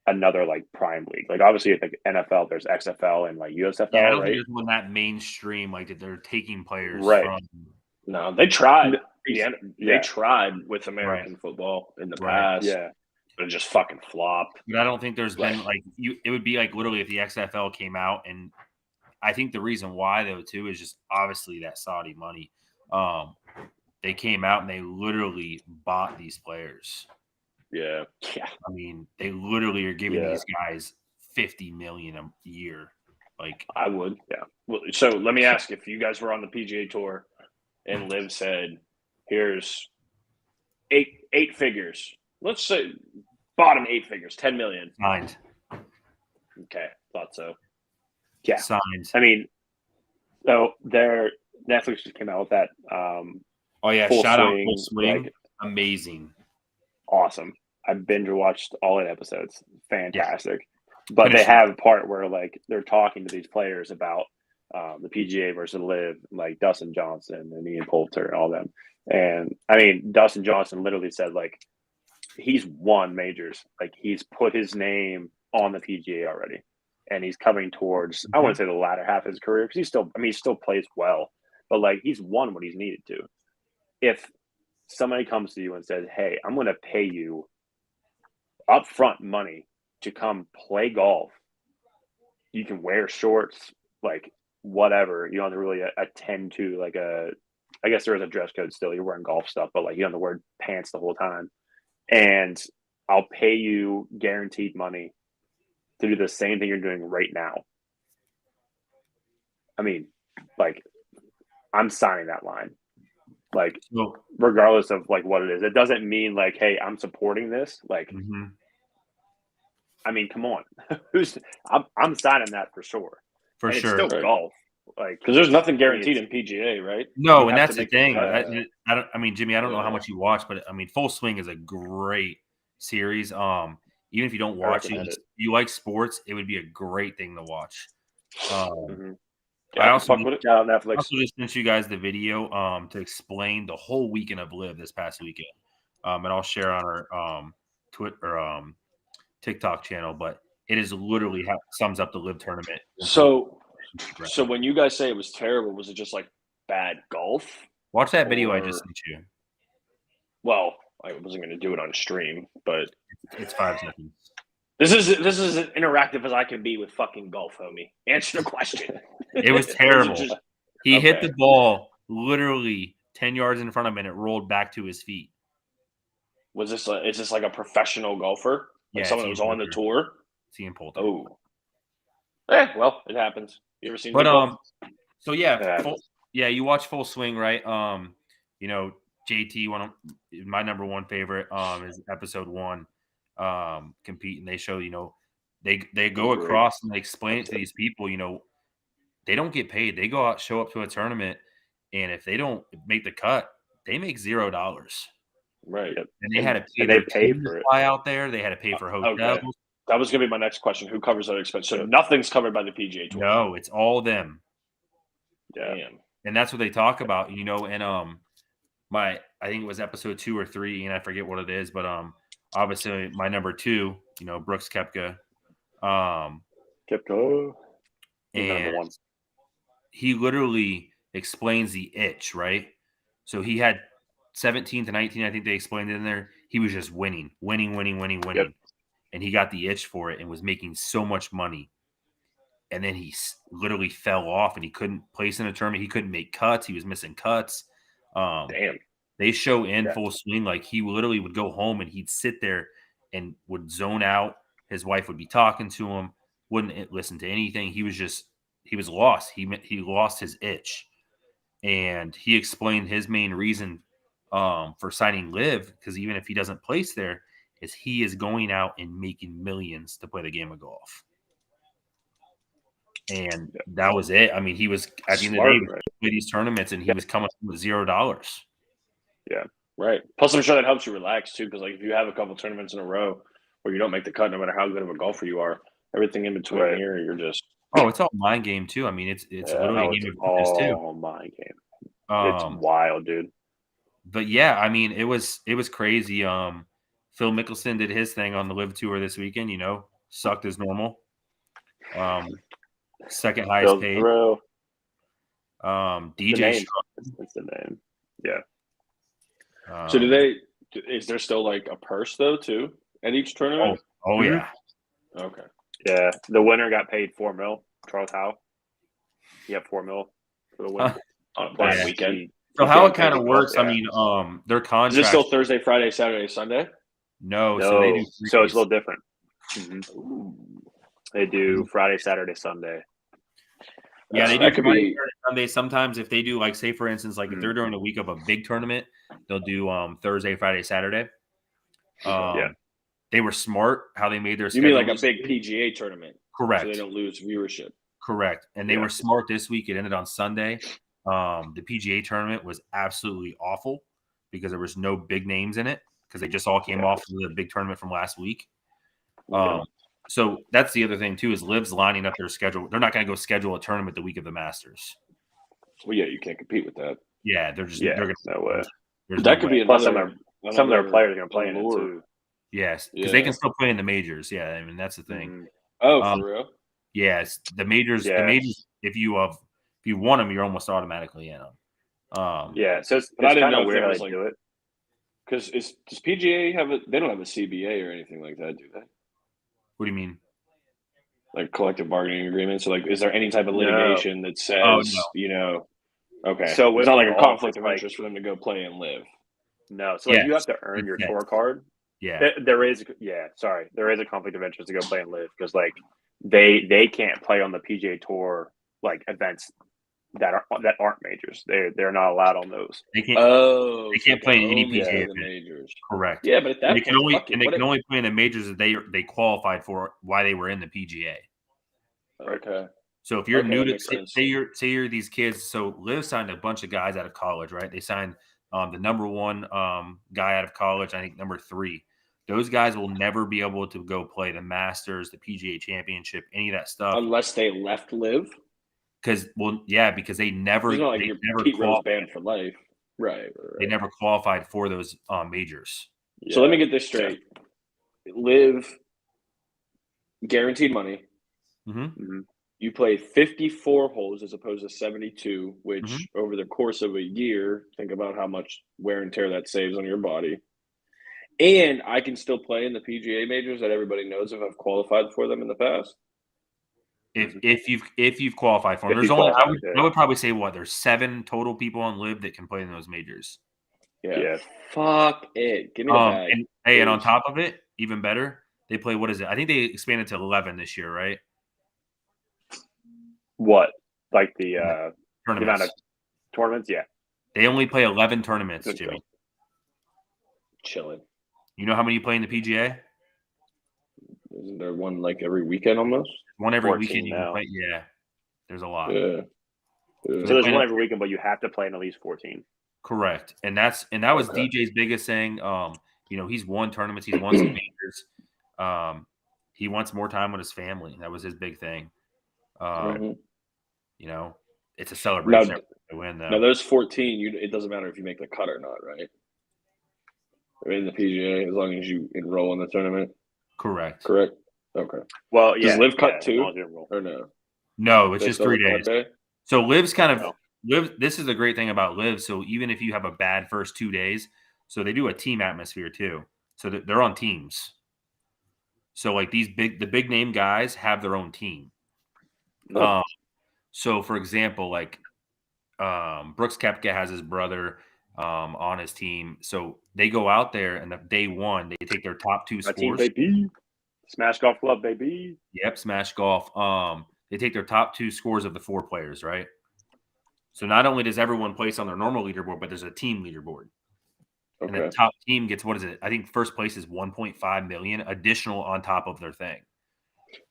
another, like, prime league. Like, obviously, like NFL, there's XFL and like USFL, Yeah, I don't right? think there's one that mainstream, like that they're taking players Right. from. No, they tried. Yeah. They tried with American football in the past. Yeah. But it just fucking flopped. But I don't think there's been it would be like literally if the XFL came out, and I think the reason why though too is just obviously that Saudi money. They came out and they literally bought these players. Yeah. I mean, they literally are giving these guys $50 million a year. Like, I would. Yeah. Well, so let me ask, if you guys were on the PGA Tour and Liv said, "Here's eight figures. Let's say bottom 8 figures, 10 million." signed. Okay, thought so. Yeah. Signed. I mean, so Netflix just came out with that. Oh yeah, Full shout out Swing, Full Swing. like, Amazing. awesome. I binge watched all 8 episodes. Fantastic. Yeah. But they have a part where, like, they're talking to these players about the PGA versus Live, like Dustin Johnson and Ian Poulter and all them. And I mean, Dustin Johnson literally said, like, he's won majors. Like, he's put his name on the PGA already, and he's coming towards, I wouldn't say the latter half of his career, because he still plays well, but like, he's won what he's needed to. If somebody comes to you and says, "Hey, I'm going to pay you upfront money to come play golf. You can wear shorts, like, whatever. You don't have to really attend to, like, I guess there is a dress code still. You're wearing golf stuff, but like, you don't have to wear pants the whole time. And I'll pay you guaranteed money to do the same thing you're doing right now." I mean, like, I'm signing that line. Like, regardless of like what it is, it doesn't mean like, "Hey, I'm supporting this." Like, I mean, come on, I'm signing that for sure. For and sure. It's still golf. Like, Because there's nothing guaranteed in PGA, right? No, You and have that's to the make the thing. cut. I don't. I mean, Jimmy, I don't know how Yeah. much you watch, but I mean, Full Swing is a great series. Even if you don't watch recommend it, it. you like sports, it would be a great thing to watch. Mhm. Yeah, I I can also fuck just, with it. Shout out Netflix. just sent you guys the video to explain the whole weekend of Live this past weekend. And I'll share on our Twitter TikTok channel, but it is literally sums up the Live tournament. So when you guys say it was terrible, was it just like bad golf? Watch that video I just or- sent you. Well, I wasn't going to do it on stream, but It's 5 seconds. this is as interactive as I can be with fucking golf, homie. Answer the question. It was Or terrible. just- He hit okay. the ball literally 10 yards in front of him, and it rolled back to his feet. is this like a professional golfer? Like Yeah, someone that it's was Ian on the Poulter. tour? It's Ian Poulter. Oh. Well, it happens. You ever seen But me golf? so yeah, Yeah. you watch Full Swing, right? You know, JT, my number one favorite, is episode 1. Compete, and they show, you know, they go Great. across and they explain it to these people, you know, they don't get paid. They go out, show up to a tournament, and if they don't make the cut, they make $0. Right. And they had to pay And they their pay team to for it. fly out there. They had to pay for hotels. Okay. That was going to be my next question. Who covers that expense? So Yep. nothing's covered by the PGA Tour. No, it's all them. Yeah. Damn. And that's what they talk about, you know. And I think it was episode 2 or 3, and I forget what it is, but obviously my number 2, you know, Brooks Koepka, Kipko. and Number 1. he literally explains the itch, right? So he had 17 to 19, I think they explained it in there. He was just winning. Yep. And he got the itch for it and was making so much money. And then he literally fell off and he couldn't place in a tournament. He couldn't make cuts. He was missing cuts. Damn. They show in Yeah. Full Swing, like he literally would go home and he'd sit there and would zone out. His wife would be talking to him, wouldn't listen to anything. He was lost. He lost his itch. And he explained his main reason for signing Live, because even if he doesn't place there, is he is going out and making millions to play the game of golf. And that was it. I mean, he was at the end of the day, he would play these tournaments, and he was coming with $0. Yeah. Right. Plus, I'm sure that helps you relax too, because like if you have a couple tournaments in a row where you don't make the cut, no matter how good of a golfer you are, everything in between Right. here, you're just Oh, it's all mind game too. I mean, it's literally a it's game of fitness too. all my game. It's wild, dude. But yeah, I mean, it was crazy. Phil Mickelson did his thing on the Live Tour this weekend. You know, sucked as normal. Second highest Phil's paid. throw. DJ name. That's the name. Yeah. So is there still like a purse though too at each tournament? Oh yeah. Okay. Yeah. The winner got paid $4 million. Charles Howe. He had $4 million for the win. On a planned Yeah. weekend. So how it kind of works? Yeah. I mean, their Is contract. it still Thursday, Friday, Saturday, Sunday? No, No, so they do so it's a days. little different. Mhm. They do Friday, Saturday, Sunday. Yeah, they do That could Friday, be. Saturday, Sunday. Sometimes if they do, like, say for instance, like if they're during the week of a big tournament, they'll do Thursday, Friday, Saturday. Yeah. They were smart how they made their You schedule. mean like a this big week. PGA tournament, Correct. so they don't lose viewership? Correct. And they Yeah. were smart this week. It ended on Sunday. The PGA tournament was absolutely awful because there was no big names in it because they just all came off of the big tournament from last week. So that's the other thing too, is Liv's lining up their schedule. They're not going to go schedule a tournament the week of the Masters. Well, yeah, you can't compete with that. Yeah, they're just Yeah, they're gonna, no way. there's That no could way. be Plus, another. some of their another players are going to play in it allure. too. Yes, because they Yeah. can still play in the majors. Yeah, I mean that's the thing. Mhm. Oh, for real? Yes, the majors. Yeah. The majors. If you won them, you're almost automatically in them. Yeah, so it's But I didn't kind know of if weird there how was, they like- do it. Because does PGA have a? They don't have a CBA or anything like that, do they? What do you mean? Like collective bargaining agreements. So, like, is there any type of No. litigation that says, no. you know? Okay, So it's with not like a golf, conflict it's of like- interest for them to go play and live. No, so like Yes. you have to earn your Yes. tour card. Yeah, There is a conflict of interest to go play and live because like they can't play on the PGA Tour like events that aren't majors. They're not allowed on those. they can't. Oh, They can't play in any only PGA the event. majors. Correct. Yeah, but at that They can point, only fuck it. and they What can if- only play in the majors that they qualified for. Why they were in the PGA. Okay. So if you're Okay, new that to makes sense. say you're these kids, so Liv signed a bunch of guys out of college, right? They signed the number one guy out of college, I think number 3. Those guys will never be able to go play the Masters, the PGA Championship, any of that stuff. Unless they left Live. Because they never It's not like they you're never Pete Rose qualified, banned for life. Right. they never qualified for those majors. So let me get this straight. Live guaranteed money. Mm-hmm. You play 54 holes as opposed to 72, which Mm-hmm. over the course of a year, think about how much wear and tear that saves on your body. And I can still play in the PGA majors that everybody knows if I've qualified for them in the past. If you've qualified for them, If there's you only qualify, I would probably say there's 7 total people on Live that can play in those majors. Yeah. Fuck it. Give me the bag. And on top of it, even better, they play what is it? I think they expanded to 11 this year, right? What? Like the amount Tournaments. of tournaments? Yeah. They only play 11 tournaments, Good Jimmy. Chilling. You know how many you play in the PGA? Isn't there one like every weekend almost? One every 14 weekend you can now. play. Yeah, there's a lot. Yeah. So there's one every weekend, but you have to play in at least 14. Correct, and that was DJ's biggest thing. He's won tournaments, he's won some majors. He wants more time with his family. That was his big thing. It's a celebration to win, though. Now those 14, it doesn't matter if you make the cut or not, right? In the PGA, as long as you enroll in the tournament. Correct. Okay. Well, yeah. Does Live cut as too, long as you enroll. or no? No, it's They just still 3 have days. cut day? So Liv's kind of Live. This is the great thing about Live. So even if you have a bad first 2 days, so they do a team atmosphere too. So they're on teams. So like the big name guys have their own team. So for example, like Brooks Koepka has his brother on his team. So they go out there and day 1 they take their top 2 scores. Team, baby. Smash Golf Club, baby. Yep, Smash Golf. They take their top 2 scores of the 4 players, right? So not only does everyone place on their normal leaderboard, but there's a team leaderboard. Okay. And the top team gets, what is it? I think first place is 1.5 million additional on top of their thing.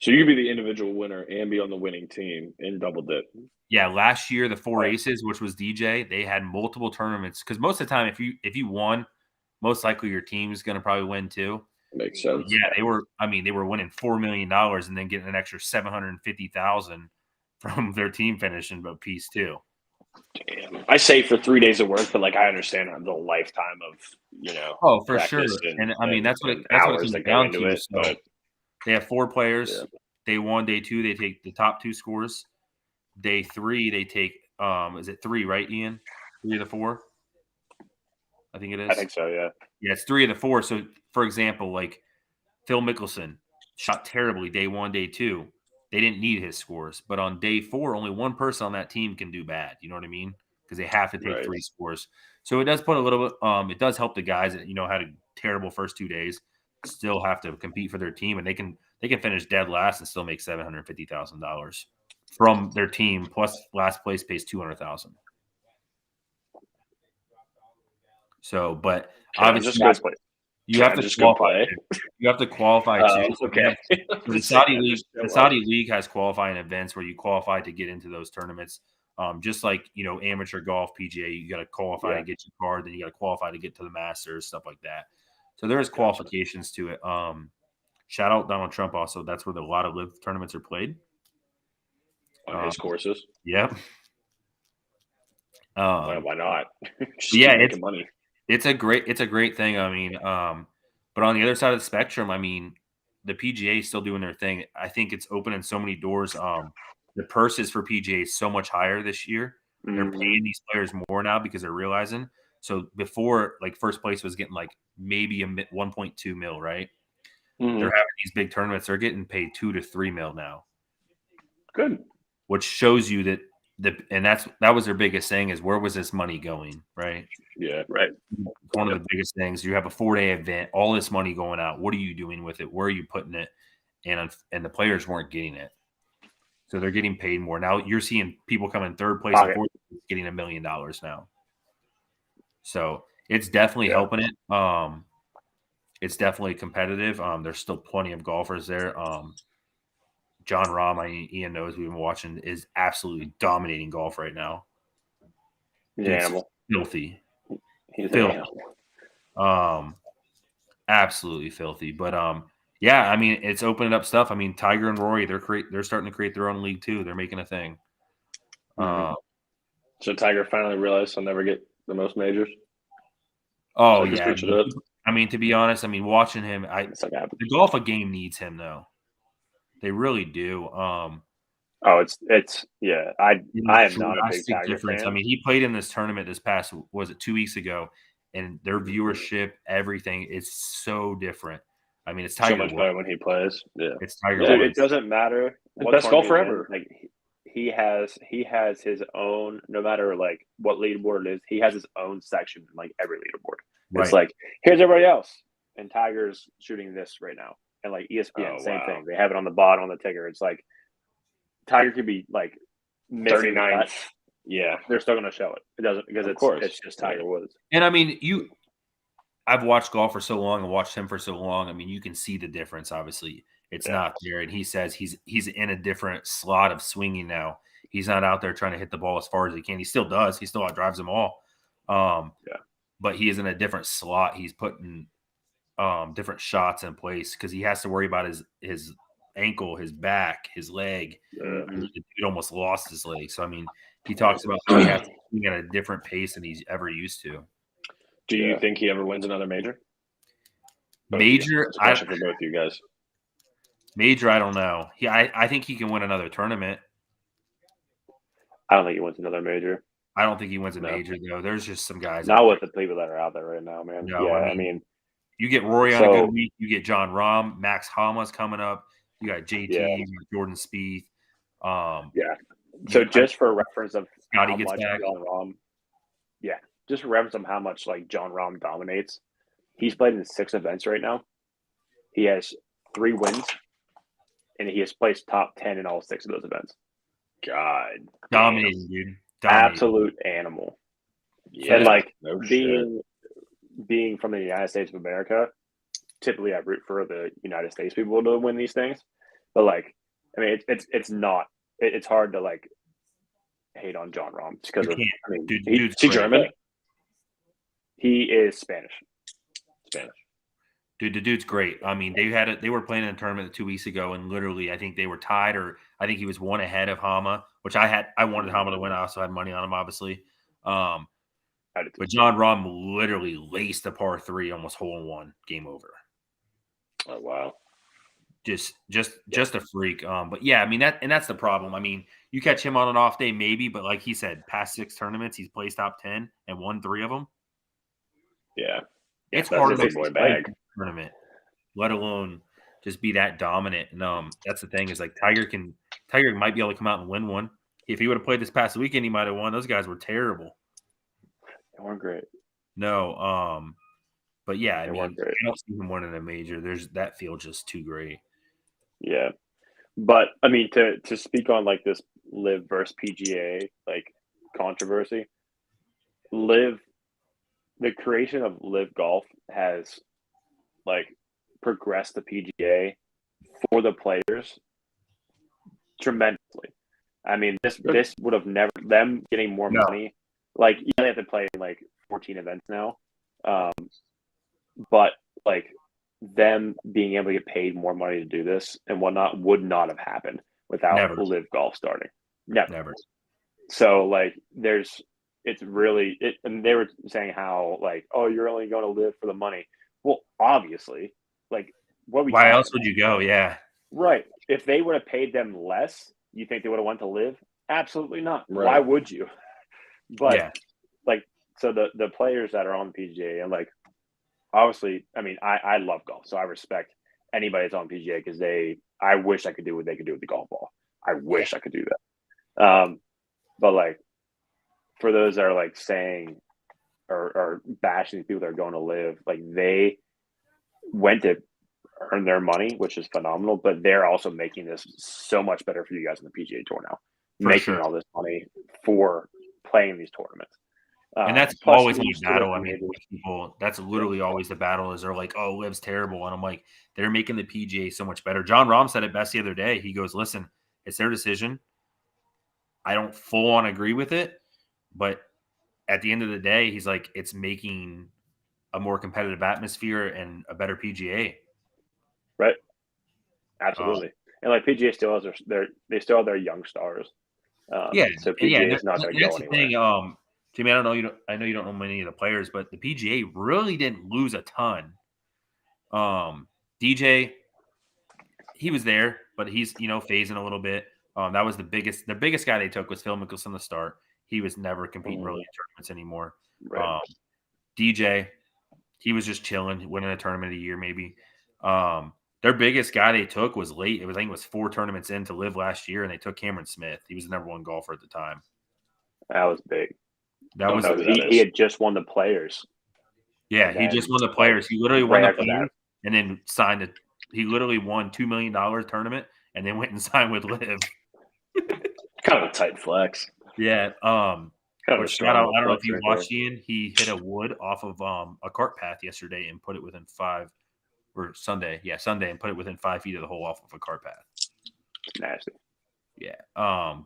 So you could be the individual winner and be on the winning team in double dip. Yeah, last year the 4 Aces, which was DJ, they had multiple tournaments because most of the time, if you won, most likely your team is going to probably win too. Makes sense. Yeah, they were winning $4 million and then getting an extra $750,000 from their team finishing a piece too. Damn. I say for 3 days of work, but like I understand the lifetime of for sure. And that's what it comes down to. So they have 4 players. Yeah. Day 1, day 2, they take the top 2 scores. Day 3, they take is it 3, right, Ian? 3 of the 4? I think it is. I think so, yeah. Yeah, it's 3 of the 4. So for example, like Phil Mickelson shot terribly day 1, day 2. They didn't need his scores. But on day 4, only one person on that team can do bad. You know what I mean? Because they have to take 3 scores. So it does put a little bit it does help the guys that, had a terrible first 2 days still have to compete for their team, and they can finish dead last and still make $750,000 from their team, plus last place pays $200,000. So, but obviously you have to qualify. You have to qualify too. Okay. The Saudi League has qualifying events where you qualify to get into those tournaments. Just like amateur golf, PGA, you got to qualify to get your card, then you got to qualify to get to the Masters, stuff like that. So there is qualifications to it. Shout out Donald Trump also. That's where a lot of live tournaments are played. On his courses. Yep. Why not? It's money. It's a great thing. I mean, but on the other side of the spectrum, I mean, the PGA is still doing their thing. I think it's opening so many doors. The purses for PGA is so much higher this year. Mm-hmm. They're paying these players more now because they're realizing. So before, like first place was getting like maybe 1.2 mil, right? Mm-hmm. They're having these big tournaments. They're getting paid 2 to 3 mil now. Good. Which shows you that that was their biggest thing is where was this money going, right? Yeah, right. One of the biggest things. You have a 4-day event, all this money going out. What are you doing with it? Where are you putting it? And the players weren't getting it, so they're getting paid more now. You're seeing people come in third place and fourth place getting $1 million now. So it's definitely helping it. It's definitely competitive. There's still plenty of golfers there. John Rahm, Ian knows we've been watching, is absolutely dominating golf right now. He's an Dude's animal. filthy. He's an Filthy. animal. Absolutely filthy. But yeah, I mean, it's opening up stuff. I mean, Tiger and Rory, they're starting to create their own league too. They're making a thing. So Tiger finally realized he'll never get the most majors. Oh So he yeah. switched it up. I mean, to be honest, I mean, watching him, It's like the golf game needs him though. They really do. it's yeah. I am not a big drastic Tiger difference. fan. I mean, he played in this tournament this past, was it 2 weeks ago, and their viewership, everything is so different. I mean, it's Tiger So much Woods. better when he plays. Yeah. It's Tiger Dude, Woods. it doesn't matter. what Best golf tournament forever. you're in, like he has his own. No matter like what leaderboard it is, he has his own section in like every leaderboard. Right. It's like here's everybody else, and Tiger's shooting this right now, and like ESPN, same wow. thing. They have it on the bottom on the ticker. It's like Tiger could be like missing the 39th. cut. Yeah. They're still going to show it. It doesn't because Of course. it's just Tiger Woods. And I mean, I've watched golf for so long and watched him for so long. I mean, you can see the difference. Obviously, it's not there. And he says he's in a different slot of swinging now. He's not out there trying to hit the ball as far as he can. He still does. He still outdrives them all. But he is in a different slot. He's putting different shots in place because he has to worry about his ankle, his back, his leg. I mean, the dude almost lost his leg. So I mean, he talks about how he has to swing at a different pace than he's ever used to. Do you think he ever wins another major? Major, It's a question for both of you guys. Major, I don't know. I think he can win another tournament. I don't think he wins another major. I don't think he wins a major though. There's just some guys. Not with the people that are out there right now, man. No, yeah, I mean, you get Rory on a good week. You get John Rahm, Max Hama's coming up. You got JT, you got Jordan Spieth. So just for reference of Scotty how gets much back. John Rahm, just for reference of how much like John Rahm dominates. He's played in 6 events right now. He has 3 wins, and he has placed top 10 in all 6 of those events. God, dominating, dude. Absolute animal. Yeah, and like no being from the United States of America, typically I root for the United States people to win these things. But like, I mean, it's hard to like hate on John Rahm because of. I mean, dude's he's German. He is Spanish. Dude, the dude's great. I mean, they were playing in a tournament 2 weeks ago, and literally, I think they were tied, or I think he was one ahead of Hama, which I wanted Hama to win. I also had money on him, obviously. But John Rahm literally laced a par 3, almost hole in one, game over. Oh wow. Just a freak. But yeah, I mean that's the problem. I mean, you catch him on an off day, maybe, but like he said, past 6 tournaments, he's placed top 10 and won 3 of them. Yeah. It's that's hard a to big boy play bag. Tournament, let alone just be that dominant. And that's the thing is like Tiger might be able to come out and win one. If he would have played this past weekend, he might have won. Those guys were terrible. They weren't great. No, but yeah, I mean, great. I don't see him winning a major. That field just too great. Yeah, but I mean, to speak on like this Live versus PGA like controversy, the creation of Live Golf has like progressed the PGA for the players tremendously. I mean, this would have never them getting more money. Like they have to play like 14 events now, but like them being able to get paid more money to do this and whatnot would not have happened without Live Golf starting. Never. So like and they were saying how like, oh, you're only going to Live for the money. Well, obviously, like why else would you go? Yeah. Right. If they would have paid them less, you think they would have went to Live? Absolutely not. Right. Why would you? But like, so the players that are on the PGA and like, obviously, I mean, I love golf, so I respect anybody that's on PGA because I wish I could do what they could do with the golf ball. I wish I could do that. But like, for those that are like saying or bashing the people that are going to Live, like they went to earn their money, which is phenomenal, but they're also making this so much better for you guys on the PGA Tour now, making all this money for playing these tournaments. And that's Plus always he my used to live battle. I in mean, Naples. with people, that's literally always the battle. Is they're like, "Oh, Liv's terrible," and I'm like, "They're making the PGA so much better." John Rahm said it best the other day. He goes, "Listen, it's their decision. I don't full on agree with it, but at the end of the day, he's like, it's making a more competitive atmosphere and a better PGA." Right. Absolutely. And like PGA still has they still have their young stars. Yeah, So and PGA is not going to go that's the anywhere. thing. Jimmy, I know you don't know many of the players, but the PGA really didn't lose a ton. DJ, he was there, but he's phasing a little bit. That was the biggest guy they took was Phil Mickelson to start. He was never competing really in tournaments anymore. Right. DJ, he was just chilling, winning a tournament a year maybe. Their biggest guy they took was late. I think it was 4 tournaments in to live last year, and they took Cameron Smith. He was the number 1 golfer at the time. That was big. That was He had just won the Players. Yeah, he just won the Players. He literally won right the after Players that. and then signed it. He literally won $2 million tournament and then went and signed with Liv. Kind of a tight flex. Yeah. Kind of a But shout out, strong I don't know if flex you right watched Ian. He hit a wood off of a cart path yesterday and put it within 5 or Sunday. Yeah, Sunday and put it within 5 feet of the hole off of a cart path. Nasty. Yeah.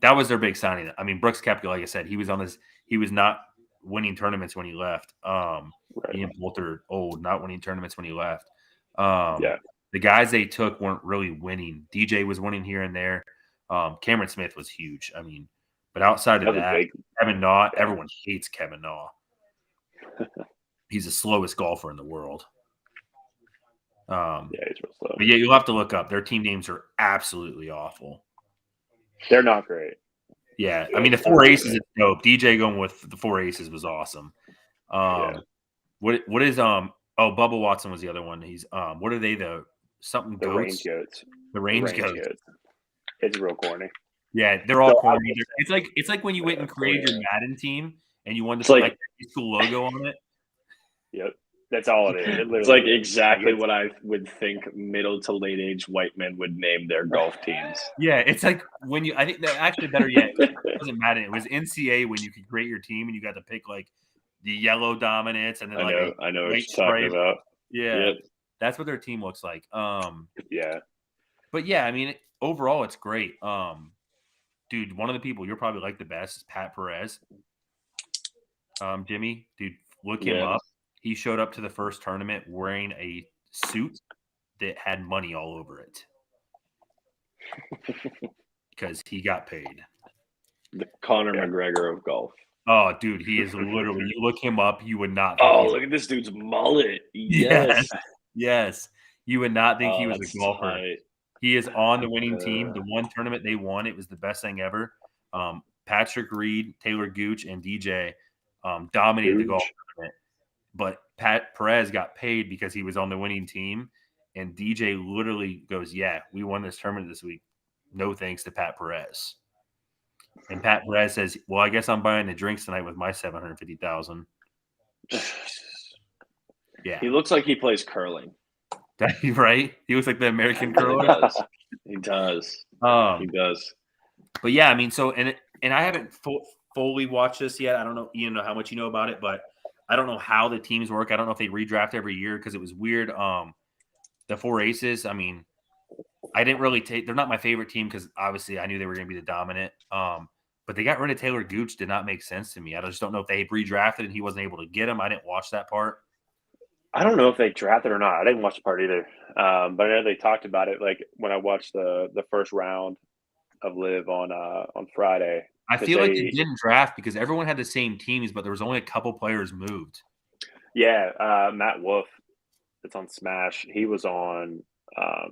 That was their big signing. I mean, Brooks Koepka, like I said, he was not winning tournaments when he left. Right. Ian Poulter, not winning tournaments when he left. Yeah. The guys they took weren't really winning. DJ was winning here and there. Cameron Smith was huge. I mean, but outside of that, Kevin Na, everyone hates Kevin Na. He's the slowest golfer in the world. Yeah, he's real slow. But yeah, you'll have to look up. Their team names are absolutely awful. They're not great. Yeah, I mean the 4 aces is dope. DJ going with the 4 aces was awesome. What is Bubba Watson was the other one. He's what are they the range goats? The range goats. It's real corny. Yeah, they're all corny. It's like when you went and created your Madden team and you wanted to put like a school logo on it. Yep. That's all it is. It's like exactly what I would think middle to late age white men would name their golf teams. Yeah, it's like when I think that actually better yet, it wasn't Madden. It was NCAA when you could create your team and you got to pick like the yellow dominance and then I know what you're talking about. Yeah, that's what their team looks like. Yeah, but yeah, I mean overall it's great. Dude, one of the people you're probably like the best is Pat Perez. Jimmy, dude, look him up. He showed up to the first tournament wearing a suit that had money all over it because he got paid. The Conor McGregor of golf. Oh, dude, he is literally. You look him up, you would not. Look at this dude's mullet. Yes. You would not think he was a golfer. Tight. He is on the winning team. The one tournament they won, it was the best thing ever. Patrick Reed, Taylor Gooch, and DJ dominated the golf tournament. But Pat Perez got paid because he was on the winning team. And DJ literally goes, "Yeah, we won this tournament this week. No thanks to Pat Perez." And Pat Perez says, "Well, I guess I'm buying the drinks tonight with my $750,000." Yeah, he looks like he plays curling. Right? He looks like the American curler. He does. He does. But yeah, I mean, so and I haven't fully watched this yet. I don't know, you know how much you know about it, but I don't know how the teams work. I don't know if they redraft every year because it was weird. The 4 aces. I mean, I didn't really take. They're not my favorite team because obviously I knew they were going to be the dominant. But they got rid of Taylor Gooch. Did not make sense to me. I just don't know if they redrafted and he wasn't able to get him. I didn't watch that part. I don't know if they drafted or not. I didn't watch the part either. But I know they talked about it. Like when I watched the first round of Live on Friday. I feel like they didn't draft because everyone had the same teams, but there was only a couple players moved. Yeah, Matt Wolf. It's on Smash. He was on. I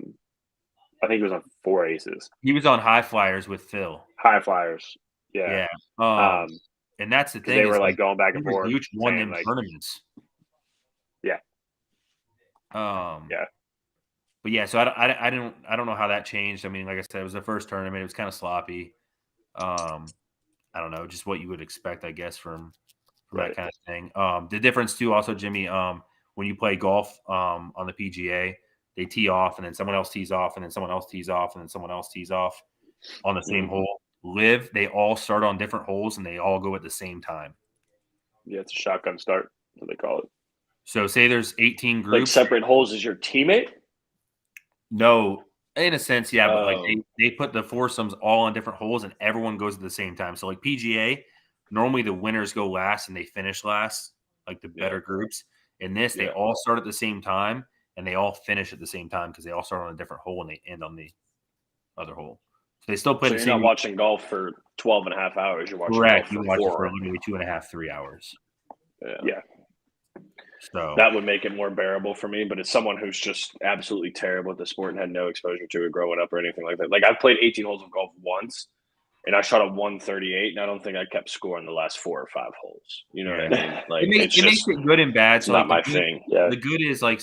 think he was on 4 aces. He was on High Flyers with Phil. High Flyers. Yeah. And that's the thing. They were like going back and forth. Gooch won them tournaments. Yeah. Yeah. But yeah, so I don't know how that changed. I mean, like I said, it was the first tournament. It was kind of sloppy. I don't know, just what you would expect, I guess, from that kind of thing. The difference too, also, Jimmy, when you play golf on the PGA, they tee off, and then someone else tees off, and then someone else tees off, and then someone else tees off on the same hole. Live, they all start on different holes, and they all go at the same time. Yeah, it's a shotgun start, what they call it. So say there's 18 Like groups. separate holes as your teammate? No, in a sense, yeah, but like Oh. they put the foursomes all on different holes and everyone goes at the same time. So like PGA, normally the winners go last and they finish last, like the better groups. In this, they all start at the same time and they all finish at the same time because they all start on a different hole and they end on the other hole. So they still play So the you're same. not watching golf for 12 and a half hours. You're watching Correct. golf You for watch it 4. for literally 2.5, 3 hours. Yeah. So That would make it more bearable for me. But as someone who's just absolutely terrible at the sport and had no exposure to it growing up or anything like that, like I've played 18 holes of golf once, and I shot a 138, and I don't think I kept score in the last 4 or 5 holes. You know what I mean? Like it makes it good and bad. It's So not like my thing. Yeah. the good is like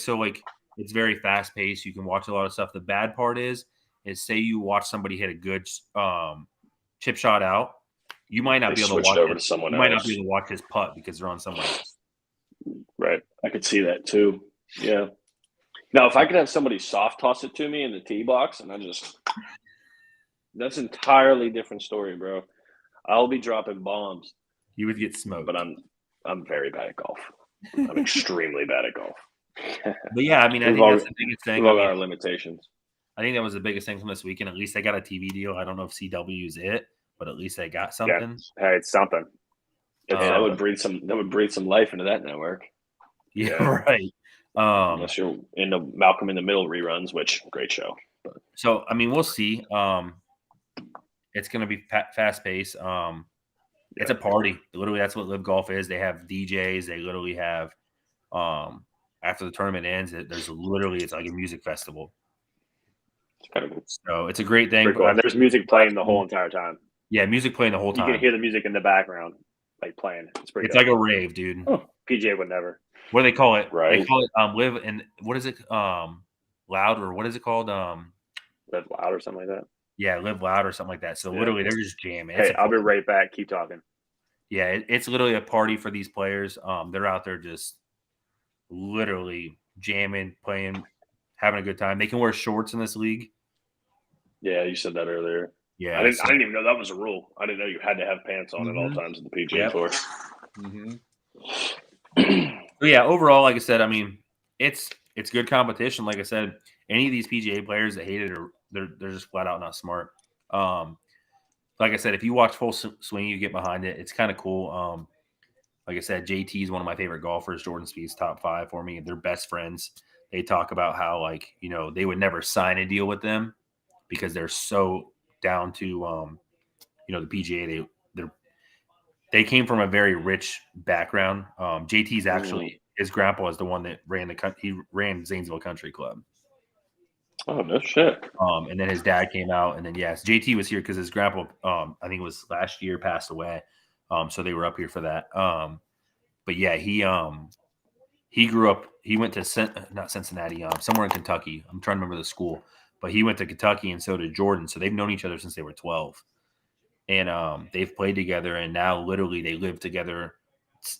it's very fast paced. You can watch a lot of stuff. The bad part is say you watch somebody hit a good chip shot out, you might not They be able to switched watch over it. to someone You might not else. be able to watch his putt because they're on someone else. Right. I could see that too. Yeah. Now, if I could have somebody soft toss it to me in the tee box, and that's an entirely different story, bro. I'll be dropping bombs, You would get smoked. but I'm very bad at golf. I'm extremely bad at golf. But yeah, I mean, I think that's the biggest thing. We've all I got mean, our limitations. I think that was the biggest thing from this weekend. At least they got a TV deal. I don't know if CW is it, but at least they got something. Hey, it's something. That would breathe some life into that network. Yeah, right. Unless you're into Malcolm in the Middle reruns, which great show. But. So I mean, we'll see. It's going to be fast paced. It's a party. Literally, that's what Live Golf is. They have DJs. They literally have. After the tournament ends, it's like a music festival. It's kind of cool. So it's a great thing. Pretty cool. And there's music playing the whole entire time. Yeah, music playing the whole time. You can hear the music in the background, like playing. It's like a rave, dude. Oh, PGA would never. What do they call it? Right. They call it live and what is it? Loud or what is it called? Live loud or something like that. Yeah, live loud or something like that. So literally, they're just jamming. Hey, I'll be right back. Keep talking. Yeah, it's literally a party for these players. They're out there just literally jamming, playing, having a good time. They can wear shorts in this league. Yeah, you said that earlier. Yeah, I didn't even know that was a rule. I didn't know you had to have pants on at all times in the PGA Tour. So yeah, overall, like I said, I mean, it's good competition. Like I said, any of these PGA players that hate it they're just flat out not smart. Like I said, if you watch Full Swing, you get behind it. It's kind of cool. Like I said, JT is one of my favorite golfers. Jordan Spieth's top 5 for me. They're best friends. They talk about how, like, you know, they would never sign a deal with them because they're so down to, you know, the PGA. They came from a very rich background. JT's actually his grandpa is the one that ran he ran Zanesville Country Club. Oh, no shit. And then his dad came out, and then yes, JT was here because his grandpa, I think it was last year, passed away. So they were up here for that. But yeah, he grew up. He went to not Cincinnati, somewhere in Kentucky. I'm trying to remember the school, but he went to Kentucky, and so did Jordan. So they've known each other since they were 12, and they've played together. And now, literally, they live together,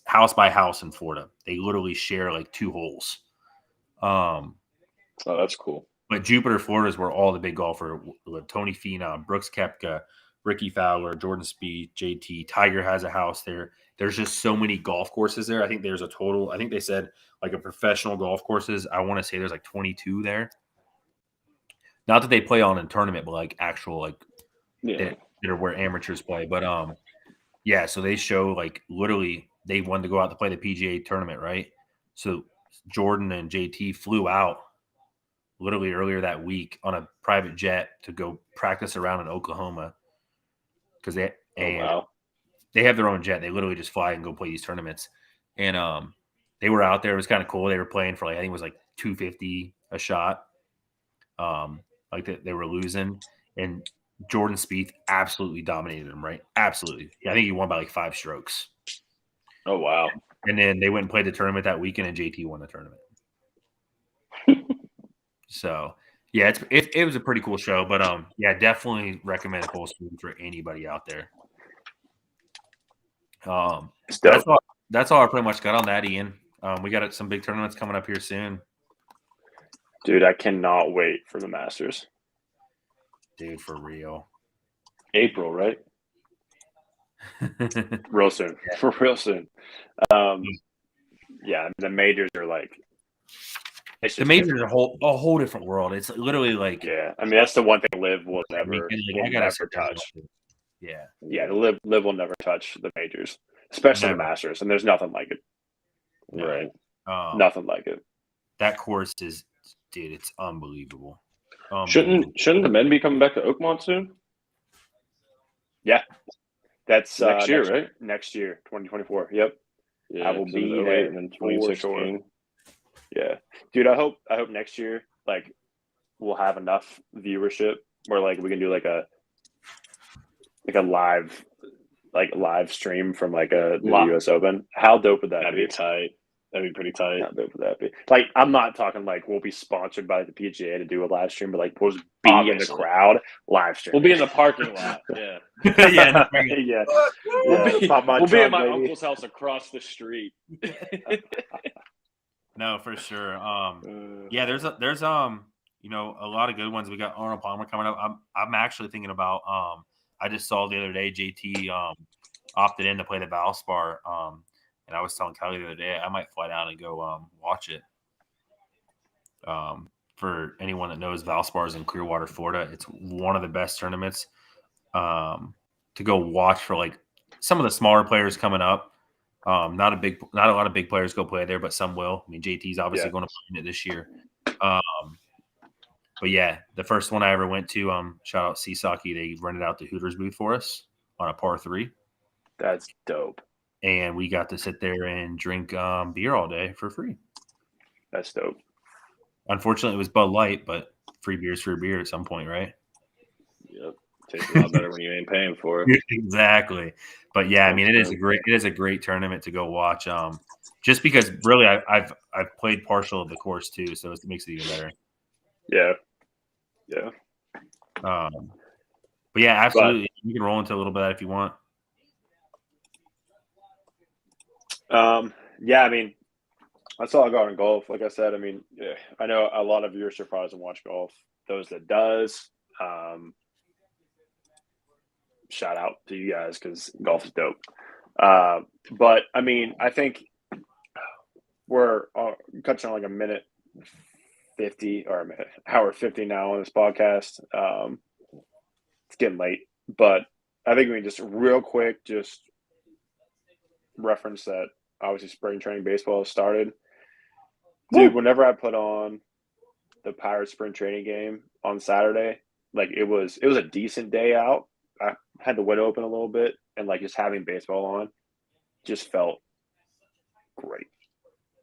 house by house in Florida. They literally share like 2 holes. Oh, that's cool. But Jupiter, Florida is where all the big golfers live. Tony Finau, Brooks Koepka, Ricky Fowler, Jordan Spieth, JT. Tiger has a house there. There's just so many golf courses there. I think there's a total. I think they said like a professional golf courses. I want to say there's like 22 there. Not that they play on a tournament, but like actual like that are where amateurs play. But yeah. So they show like literally they wanted to go out to play the PGA tournament, right? So Jordan and JT flew out literally earlier that week on a private jet to go practice around in Oklahoma because they have their own jet. They literally just fly and go play these tournaments. And they were out there. It was kind of cool. They were playing for like, I think it was like $250 a shot. They were losing. And Jordan Spieth absolutely dominated them, right? Absolutely. Yeah, I think he won by like 5 strokes. Oh, wow. And then they went and played the tournament that weekend, and JT won the tournament. So, yeah, it was a pretty cool show. But, yeah, definitely recommend Full Swing for anybody out there. That's all I pretty much got on that, Ian. We got some big tournaments coming up here soon. Dude, I cannot wait for the Masters. Dude, for real. April, right? real soon. For real soon. Yeah, the majors are like it's The just majors are a whole different world. It's literally like yeah. I mean that's the one thing Liv will I mean, never I gotta sit there and touch. watch it. Yeah. Yeah, the Liv will never touch the majors, especially the Never. Masters, and there's nothing like it. No. Right. Nothing like it. That course is, dude, it's unbelievable. Shouldn't the men be coming back to Oakmont soon? Yeah, that's Next year, right? Next year, 2024. Yep, Yeah, I will 'cause it was be 08 there and then for 2016. sure. Yeah, dude, I hope next year like we'll have enough viewership where like we can do like a live stream from like the US Open. How dope would that That'd be? be tight. That'd be pretty tight. How dope would that be? Like, I'm not talking like we'll be sponsored by the PGA to do a live stream, but like we'll just be in the Obviously. crowd live stream. We'll be in the parking lot. Yeah. Yeah. yeah. We'll be pop my at trunk, my baby. uncle's house across the street. No, for sure. Yeah, there's you know, a lot of good ones. We got Arnold Palmer coming up. I'm actually thinking about I just saw the other day JT opted in to play the Valspar. And I was telling Kelly the other day I might fly down and go watch it. For anyone that knows, Valspar is in Clearwater, Florida. It's one of the best tournaments to go watch for like some of the smaller players coming up. Not a lot of big players go play there, but some will. I mean, JT's obviously going to play in it this year. But yeah, the first one I ever went to, shout out Seasaki, they rented out the Hooters booth for us on a par 3. That's dope. And we got to sit there and drink beer all day for free. That's dope. Unfortunately, it was Bud Light, but free beer's free beer at some point, right? Yep. Tastes a lot better when you ain't paying for it. Exactly. But yeah, I mean, it is a great tournament to go watch. Just because really I've played partial of the course too, so it makes it even better. Yeah. Yeah. But yeah, absolutely. You can roll into a little bit of that if you want. Yeah, I mean, that's all I got in golf. Like I said, I mean, yeah, I know a lot of viewers surprised and watch golf. Those that does, shout out to you guys because golf is dope. But I mean, I think we're touching on like a minute 50 or hour 50 now on this podcast. It's getting late, but I think we can just real quick just reference that obviously spring training baseball has started. Dude, whenever I put on the Pirates spring training game on Saturday, like it was a decent day out. I had the window open a little bit and like just having baseball on just felt great.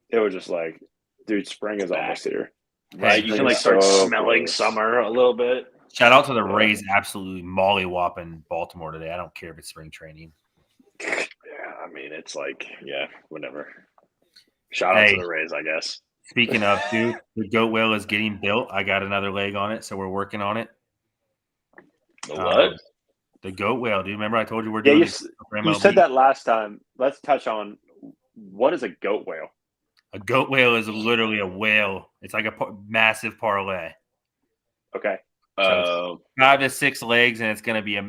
It was just like, dude, spring is almost here. Right? You can like start smelling summer a little bit. Shout out to the Rays absolutely mollywhopping Baltimore today. I don't care if it's spring training. Yeah, I mean, it's like, yeah, whatever. Shout out to the Rays, I guess. Speaking of, dude, the goat whale is getting built. I got another leg on it, so we're working on it. The what? The goat whale, dude. Remember I told you we're doing you said that last time. Let's touch on what is a goat whale? A goat whale is literally a whale. It's like a massive parlay. Okay. So 5 to 6 legs, and it's going to be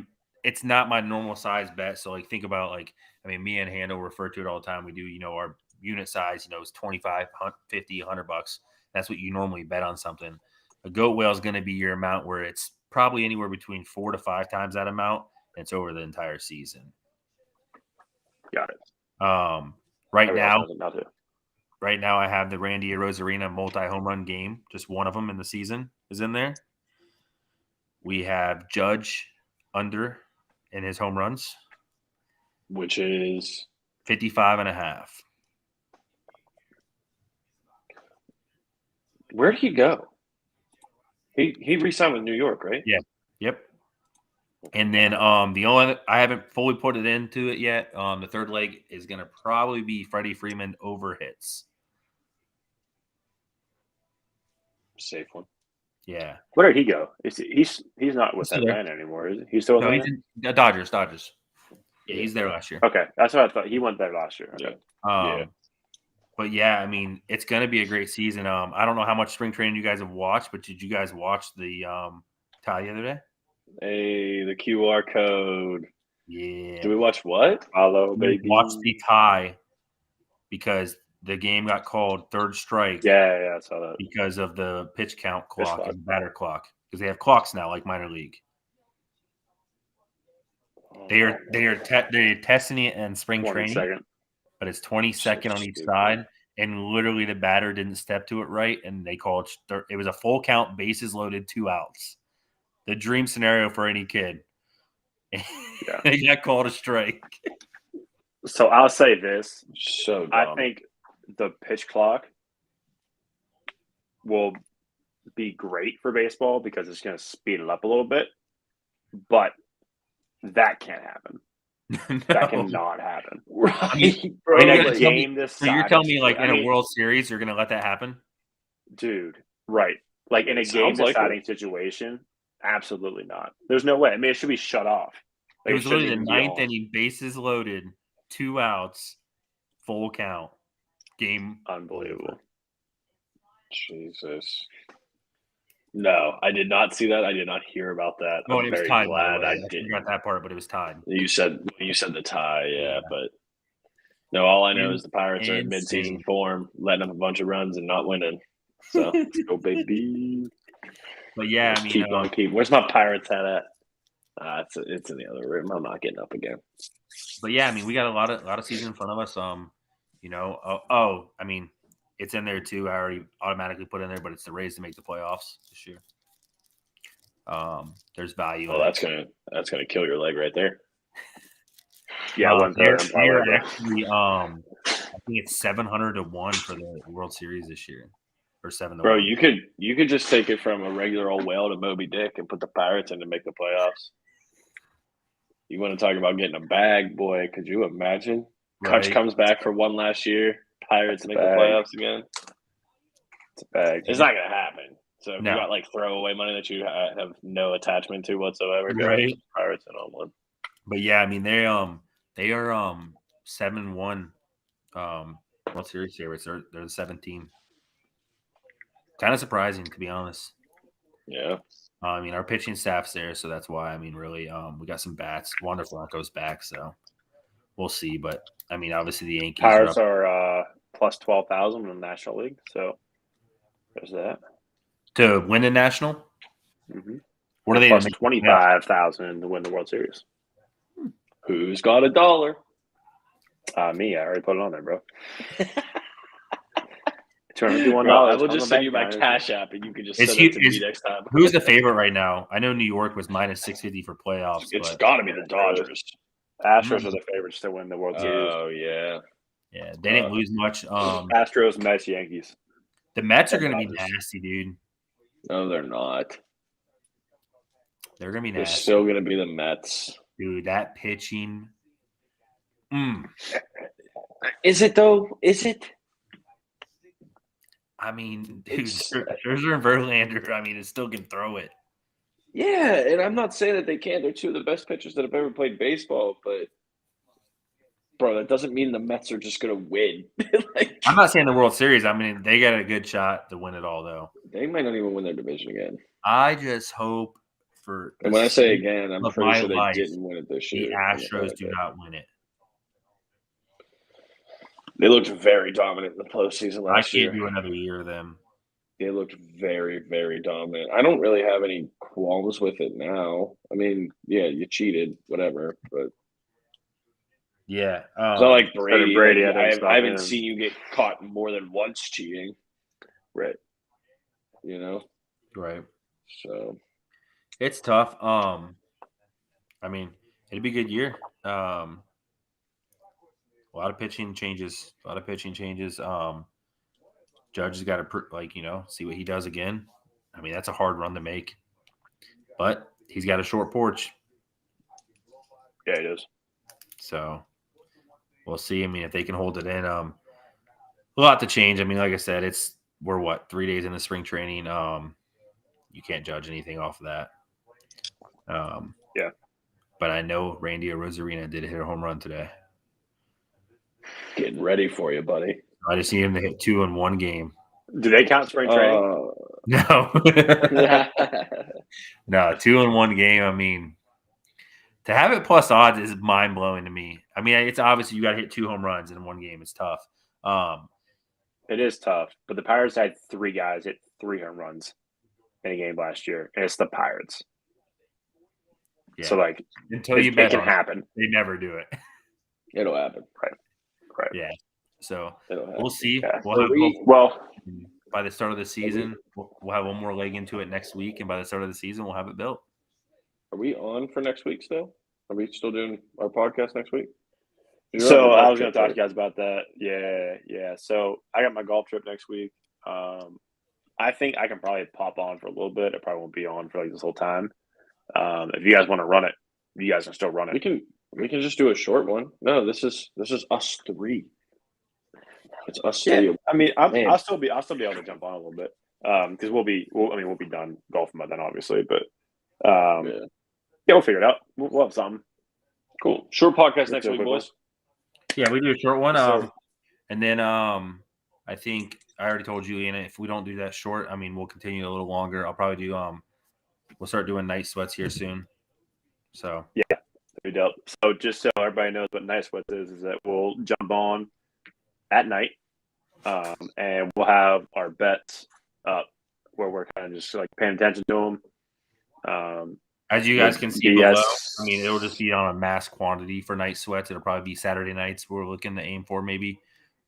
it's not my normal size bet. So like think about like, I mean, me and Handel refer to it all the time. We do, our unit size, is 25, 50, $100. That's what you normally bet on something. A goat whale is going to be your amount where it's probably anywhere between 4 to 5 times that amount. And it's over the entire season. Got it. Right now I have the Randy Arozarena multi-home run game. Just one of them in the season is in there. We have Judge under in his home runs, which is 55.5. Where did he go? He re-signed with New York, right? Yeah. Yep. And then the only I haven't fully put it into it yet. The third leg is going to probably be Freddie Freeman over hits. Safe one. Yeah. Where did he go? He's not with Atlanta anymore, is he? He's still with he's in the Dodgers. Yeah, he's there last year. Okay, that's what I thought. He went there last year. Okay. Yeah. But yeah, I mean, it's going to be a great season. I don't know how much spring training you guys have watched, but did you guys watch the tie the other day? Hey, the QR code. Yeah. Do we watch what? Follow, We baby. watched the tie because the game got called third strike Yeah, I saw that. because of the pitch count clock clock. and batter clock because they have clocks now like minor league. They're testing it in spring 20 training, second. but it's 22nd on each stupid. side, and literally the batter didn't step to it right, and they called it was a full count, bases loaded, 2 outs. The dream scenario for any kid. Yeah. They got called a strike. So I'll say this. So dumb. I think the pitch clock will be great for baseball because it's going to speed it up a little bit, but that can't happen. That cannot happen. Right, bro. In a You're game this So you're size, telling me, like, I in mean, a World Series, you're going to let that happen? dude, right? Like in a It game sounds like deciding situation, absolutely not. There's no way. I mean, it should be shut off. It was shouldn't literally the even be ninth on. inning, bases loaded, 2 outs, full count, game. Unbelievable. Jesus. No, I did not see that. I did not hear about that. Oh, I'm it was very tied. by the glad way. I I didn't. forgot that part, but it was tied. You said the tie, yeah, but no. All I know is the Pirates are in Insane. midseason form, letting up a bunch of runs and not winning. So let's go, baby. But yeah, Let's I mean, keep on keep. Where's my Pirates hat at? It's in the other room. I'm not getting up again. but yeah, I mean, we got a lot of season in front of us. I mean, it's in there too. I already automatically put in there, but it's the Rays to make the playoffs this year. There's value. Well, that's gonna kill your leg right there. Yeah, they're 1/3 probably. actually. I think it's 700 to 1 for the World Series this year, or 7 to Bro, 1. you could just take it from a regular old whale to Moby Dick and put the Pirates in to make the playoffs. You want to talk about getting a bag, boy? Could you imagine? Right. Kutch comes back for one last year. Pirates make the bag. playoffs again. It's a bag. It's not gonna happen. So if No. you got like throwaway money that you have no attachment to whatsoever, go Right. Pirates in on one. But yeah, I mean they are 7-1 World Series favorites. They're the 7th team. Kind of surprising, to be honest. Yeah. I mean, our pitching staff's there, so that's why. I mean, really, we got some bats. Wander Franco's back, so we'll see. But I mean, obviously the Yankees Pirates are up are plus 12,000 in the National League, so there's that. to win the National. Mm-hmm. What are they? Plus to make- 25,000 to win the World Series. Who's got $1? Me, I already put it on there, bro. $251. Bro, I will on just the send you my bank, Cash App and you can just Is send he- it to me is- next time. Who's the favorite right now? I know New York was minus 650 for playoffs. It's But got to be the Dodgers. Astros are the favorites to win the World Series. Oh yeah. yeah, they didn't lose much. Astros, Mets, Yankees. The Mets are going to be Dodgers. nasty, dude. No, they're not. They're going to be They're nasty. still gonna be the Mets. Dude, that pitching. Is it though? Is it? I mean, dude, It's- Scherzer and Verlander, I mean, it still can throw it. Yeah, and I'm not saying that they can't. They're two of the best pitchers that have ever played baseball, but bro, that doesn't mean the Mets are just gonna win. Like, I'm not saying the World Series. I mean, they got a good shot to win it all, though. they might not even win their division again. I just hope for And when I say again, I'm of pretty my sure they life, didn't win it this the year. Astros do not win it. They looked very dominant in the postseason I last year. can't do another year of them. They looked very, very dominant. I don't really have any qualms with it now. I mean, yeah, you cheated, whatever, but Yeah. it's not like Brady. Brady Like, had to stop I haven't him. seen you get caught more than once cheating, Right. you know? Right. So, It's tough. I mean, it'd be a good year. A lot of pitching changes. Judge has got to see what he does again. I mean, that's a hard run to make, but he's got a short porch, Yeah, it is. so we'll see. I mean, if they can hold it in, a lot to change. I mean, like I said, we're 3 days into spring training. You can't judge anything off of that. Yeah. But I know Randy Arozarena did hit a home run today. getting ready for you, buddy. I just need him to hit 2 in one game. Do they count spring training? No. No, 2 in one game. I mean, To have it plus odds is mind blowing to me. I mean, it's obviously you got to hit 2 home runs in one game. It's tough. It is tough, but the Pirates had 3 guys hit 3 home runs in a game last year, and it's the Pirates. Yeah. So, like, until you bet it can on happen. it, they never do it. It'll happen. Right. Yeah. So It'll happen. we'll see. Yeah. We'll have Well, by the start of the season, we'll have one more leg into it next week, and by the start of the season, we'll have it built. Are we on for next week still? Are we still doing our podcast next week? so I was going to talk to you guys about that. Yeah. So I got my golf trip next week. I think I can probably pop on for a little bit. I probably won't be on for like this whole time. If you guys want to run it, you guys can still run it. We can just do a short one. No, this is us 3. It's us Yeah, 3. I mean, Man. I'll still be able to jump on a little bit because we'll be done golfing by then, obviously. But yeah, we'll figure it out. We'll have something. Cool. Short podcast next do a week, quick boys. Yeah, we do a short one. So- And then I think I already told Juliana if we don't do that short, I mean, we'll continue a little longer. I'll probably do we'll start doing night sweats here soon. So yeah, that'd be dope. So just so everybody knows what night sweats is that we'll jump on at night, and we'll have our bets up where we're kind of just like paying attention to them. as you guys can see Yes. below, I mean, it'll just be on a mass quantity for night sweats. It'll probably be Saturday nights we're looking to aim for maybe.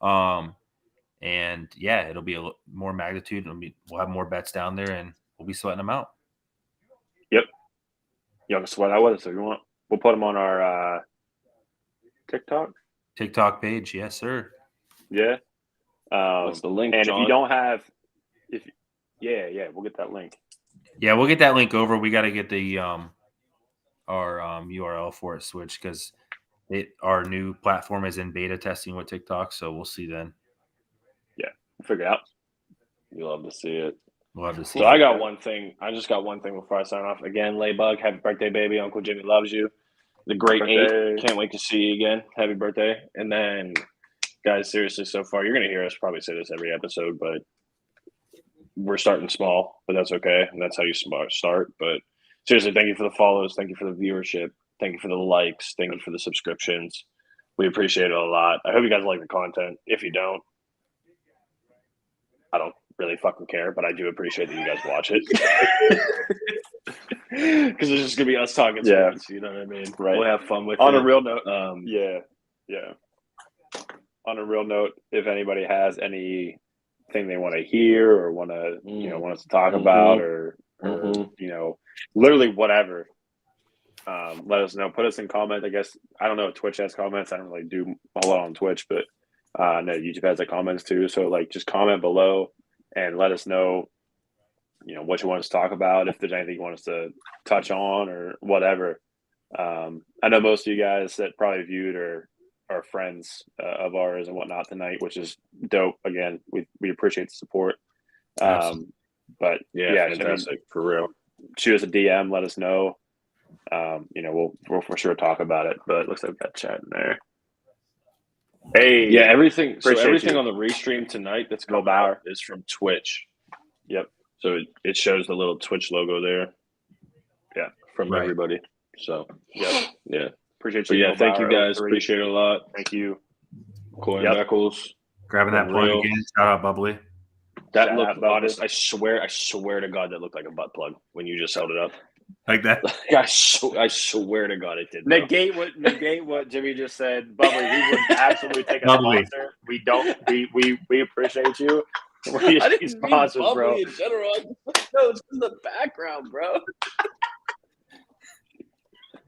And yeah, it'll be more magnitude. We'll have more bets down there, and we'll be sweating them out. Yep. You want to sweat out with us if you want. We'll put them on our TikTok page, yes, sir. Yeah. What's the link, and John? if you don't have, we'll get that link. Yeah, we'll get that link over. We got to get the our URL for it switched because our new platform is in beta testing with TikTok, so we'll see then. Yeah, we'll figure it out. You love to see it. We'll have to see. So I got one thing. I just got one thing before I sign off. Again, Laybug, happy birthday, baby. Uncle Jimmy loves you. The great Birthday. 8. Can't wait to see you again. Happy birthday. And then, guys, seriously, so far, you're going to hear us probably say this every episode, but we're starting small, but that's okay. And that's how you start. But seriously, thank you for the follows. Thank you for the viewership. Thank you for the likes. Thank you for the subscriptions. We appreciate it a lot. I hope you guys like the content. If you don't, I don't really fucking care, but I do appreciate that you guys watch it. Because it's just going to be us talking sports, you know what I mean? Right. We'll have fun with On it. a real note, Yeah. On a real note, if anybody has anything they want to hear or want to, want us to talk about or literally whatever, let us know. Put us in comments. I guess I don't know if Twitch has comments. I don't really do a whole lot on Twitch, but I know YouTube has the comments too. So like, just comment below and let us know, what you want us to talk about. If there's anything you want us to touch on or whatever. I know most of you guys that probably viewed are friends of ours and whatnot tonight, which is dope. Again, we appreciate the support. But yeah, fantastic, for real. Shoot us a DM, let us know. We'll for sure talk about it. But it looks like we've got chat in there. Hey, Yeah, everything. So appreciate everything you. on the restream tonight that's Go going Bauer. out is from Twitch. Yep. So it shows the little Twitch logo there. Yeah, from Right. everybody. So Yep. yeah. Appreciate So you. yeah, Go thank you Bauer guys. 03. Appreciate it a lot. Thank you. Coin Yep. Beckles. Grabbing that plug Real. again. Shout out Bubbly. That Shout looked out, Bubbly. honest. I swear to God, that looked like a butt plug when you just held it up. Like that. I swear to God, it did. bro. Negate what Jimmy just said. Bubbly, we would absolutely take a Bubbly. sponsor. We don't. We appreciate you. We I need didn't sponsors, mean bro. bubbly in general. No, it's in the background, bro.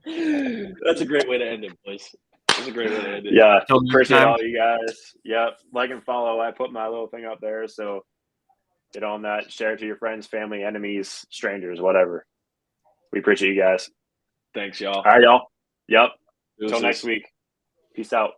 That's a great way to end it, boys. That's a great way to end it. Yeah, Till next appreciate time. all you guys. Yep, like and follow. I put my little thing up there, so get on that. Share it to your friends, family, enemies, strangers, whatever. We appreciate you guys. Thanks, y'all. All right, y'all. Yep. Deuces. Until next week. Peace out.